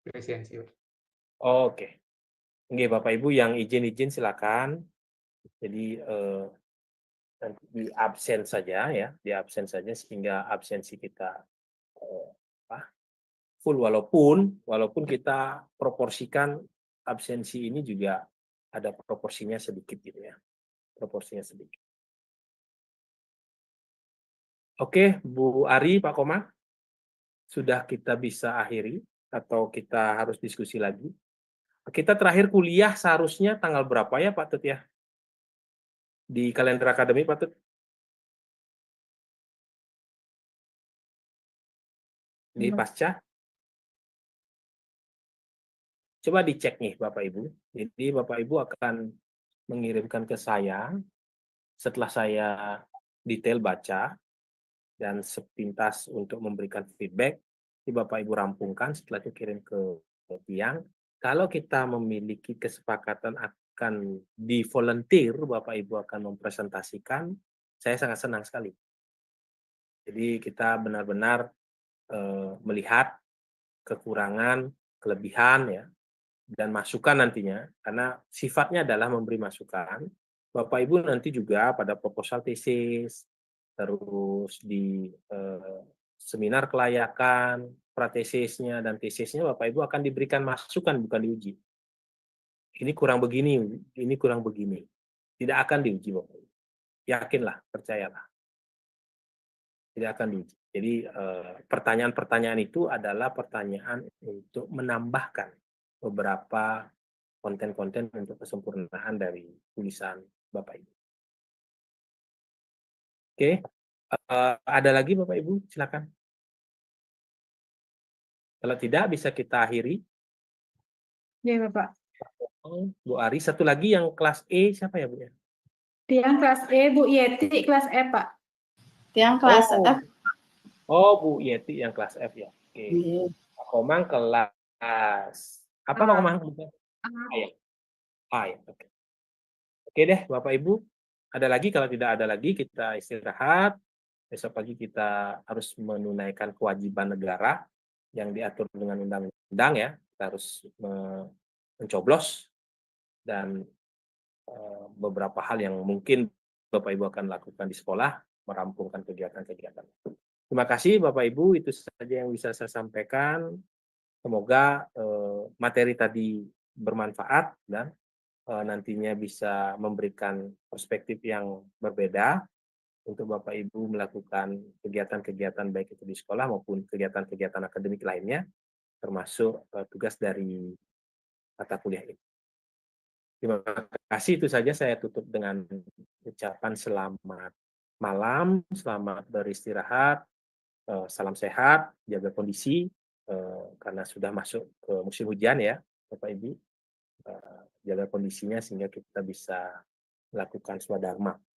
Speaker 9: Presidensi, Pak.
Speaker 1: Oke. Nggih, Bapak Ibu yang izin silakan. Jadi nanti di absen saja ya, di absen saja sehingga absensi kita full, walaupun kita proporsikan absensi ini juga ada proporsinya sedikit gitu ya, proporsinya sedikit. Oke, Bu Ari, Pak Komang, sudah kita bisa akhiri atau kita harus diskusi lagi? Kita terakhir kuliah seharusnya tanggal berapa ya Pak Tut ya? Di kalender akademik Pak Tut? Di pasca? Coba dicek nih Bapak Ibu. Jadi Bapak Ibu akan mengirimkan ke saya setelah saya detail baca dan sepintas untuk memberikan feedback. Di Bapak Ibu rampungkan, setelah itu kirim ke Tiang. Kalau kita memiliki kesepakatan akan di volunteer, Bapak Ibu akan mempresentasikan, saya sangat senang sekali. Jadi kita benar-benar melihat kekurangan, kelebihan ya, dan masukan nantinya, karena sifatnya adalah memberi masukan. Bapak Ibu nanti juga pada proposal tesis, terus di seminar kelayakan, pratesisnya dan tesisnya Bapak Ibu akan diberikan masukan, bukan diuji. Ini kurang begini, ini kurang begini. Tidak akan diuji Bapak Ibu. Yakinlah, percayalah. Tidak akan diuji. Jadi pertanyaan-pertanyaan itu adalah pertanyaan untuk menambahkan beberapa konten-konten untuk kesempurnaan dari tulisan Bapak Ibu. Oke, ada lagi Bapak Ibu, silakan. Kalau tidak bisa kita akhiri.
Speaker 3: Ya, Bapak.
Speaker 1: Bu Ari, satu lagi yang kelas E siapa ya Bu ya?
Speaker 3: Tiang kelas E, Bu Yeti kelas E, Pak.
Speaker 6: Yang kelas F.
Speaker 1: Oh, Bu Yeti yang kelas F ya. Oke. Pak Komang kelas apa Pak Komang? A ya. A ya. Oke. Oke deh Bapak Ibu. Ada lagi? Kalau tidak ada lagi kita istirahat. Besok pagi kita harus menunaikan kewajiban negara yang diatur dengan undang-undang ya. Kita harus mencoblos dan beberapa hal yang mungkin Bapak Ibu akan lakukan di sekolah, merampungkan kegiatan-kegiatan. Terima kasih Bapak Ibu, itu saja yang bisa saya sampaikan. Semoga materi tadi bermanfaat dan nantinya bisa memberikan perspektif yang berbeda untuk Bapak Ibu melakukan kegiatan-kegiatan baik itu di sekolah maupun kegiatan-kegiatan akademik lainnya, termasuk tugas dari mata kuliah ini. Terima kasih, itu saja saya tutup dengan ucapan selamat malam, selamat beristirahat, salam sehat, jaga kondisi, karena sudah masuk ke musim hujan ya Bapak Ibu, jaga kondisinya sehingga kita bisa melakukan swadharma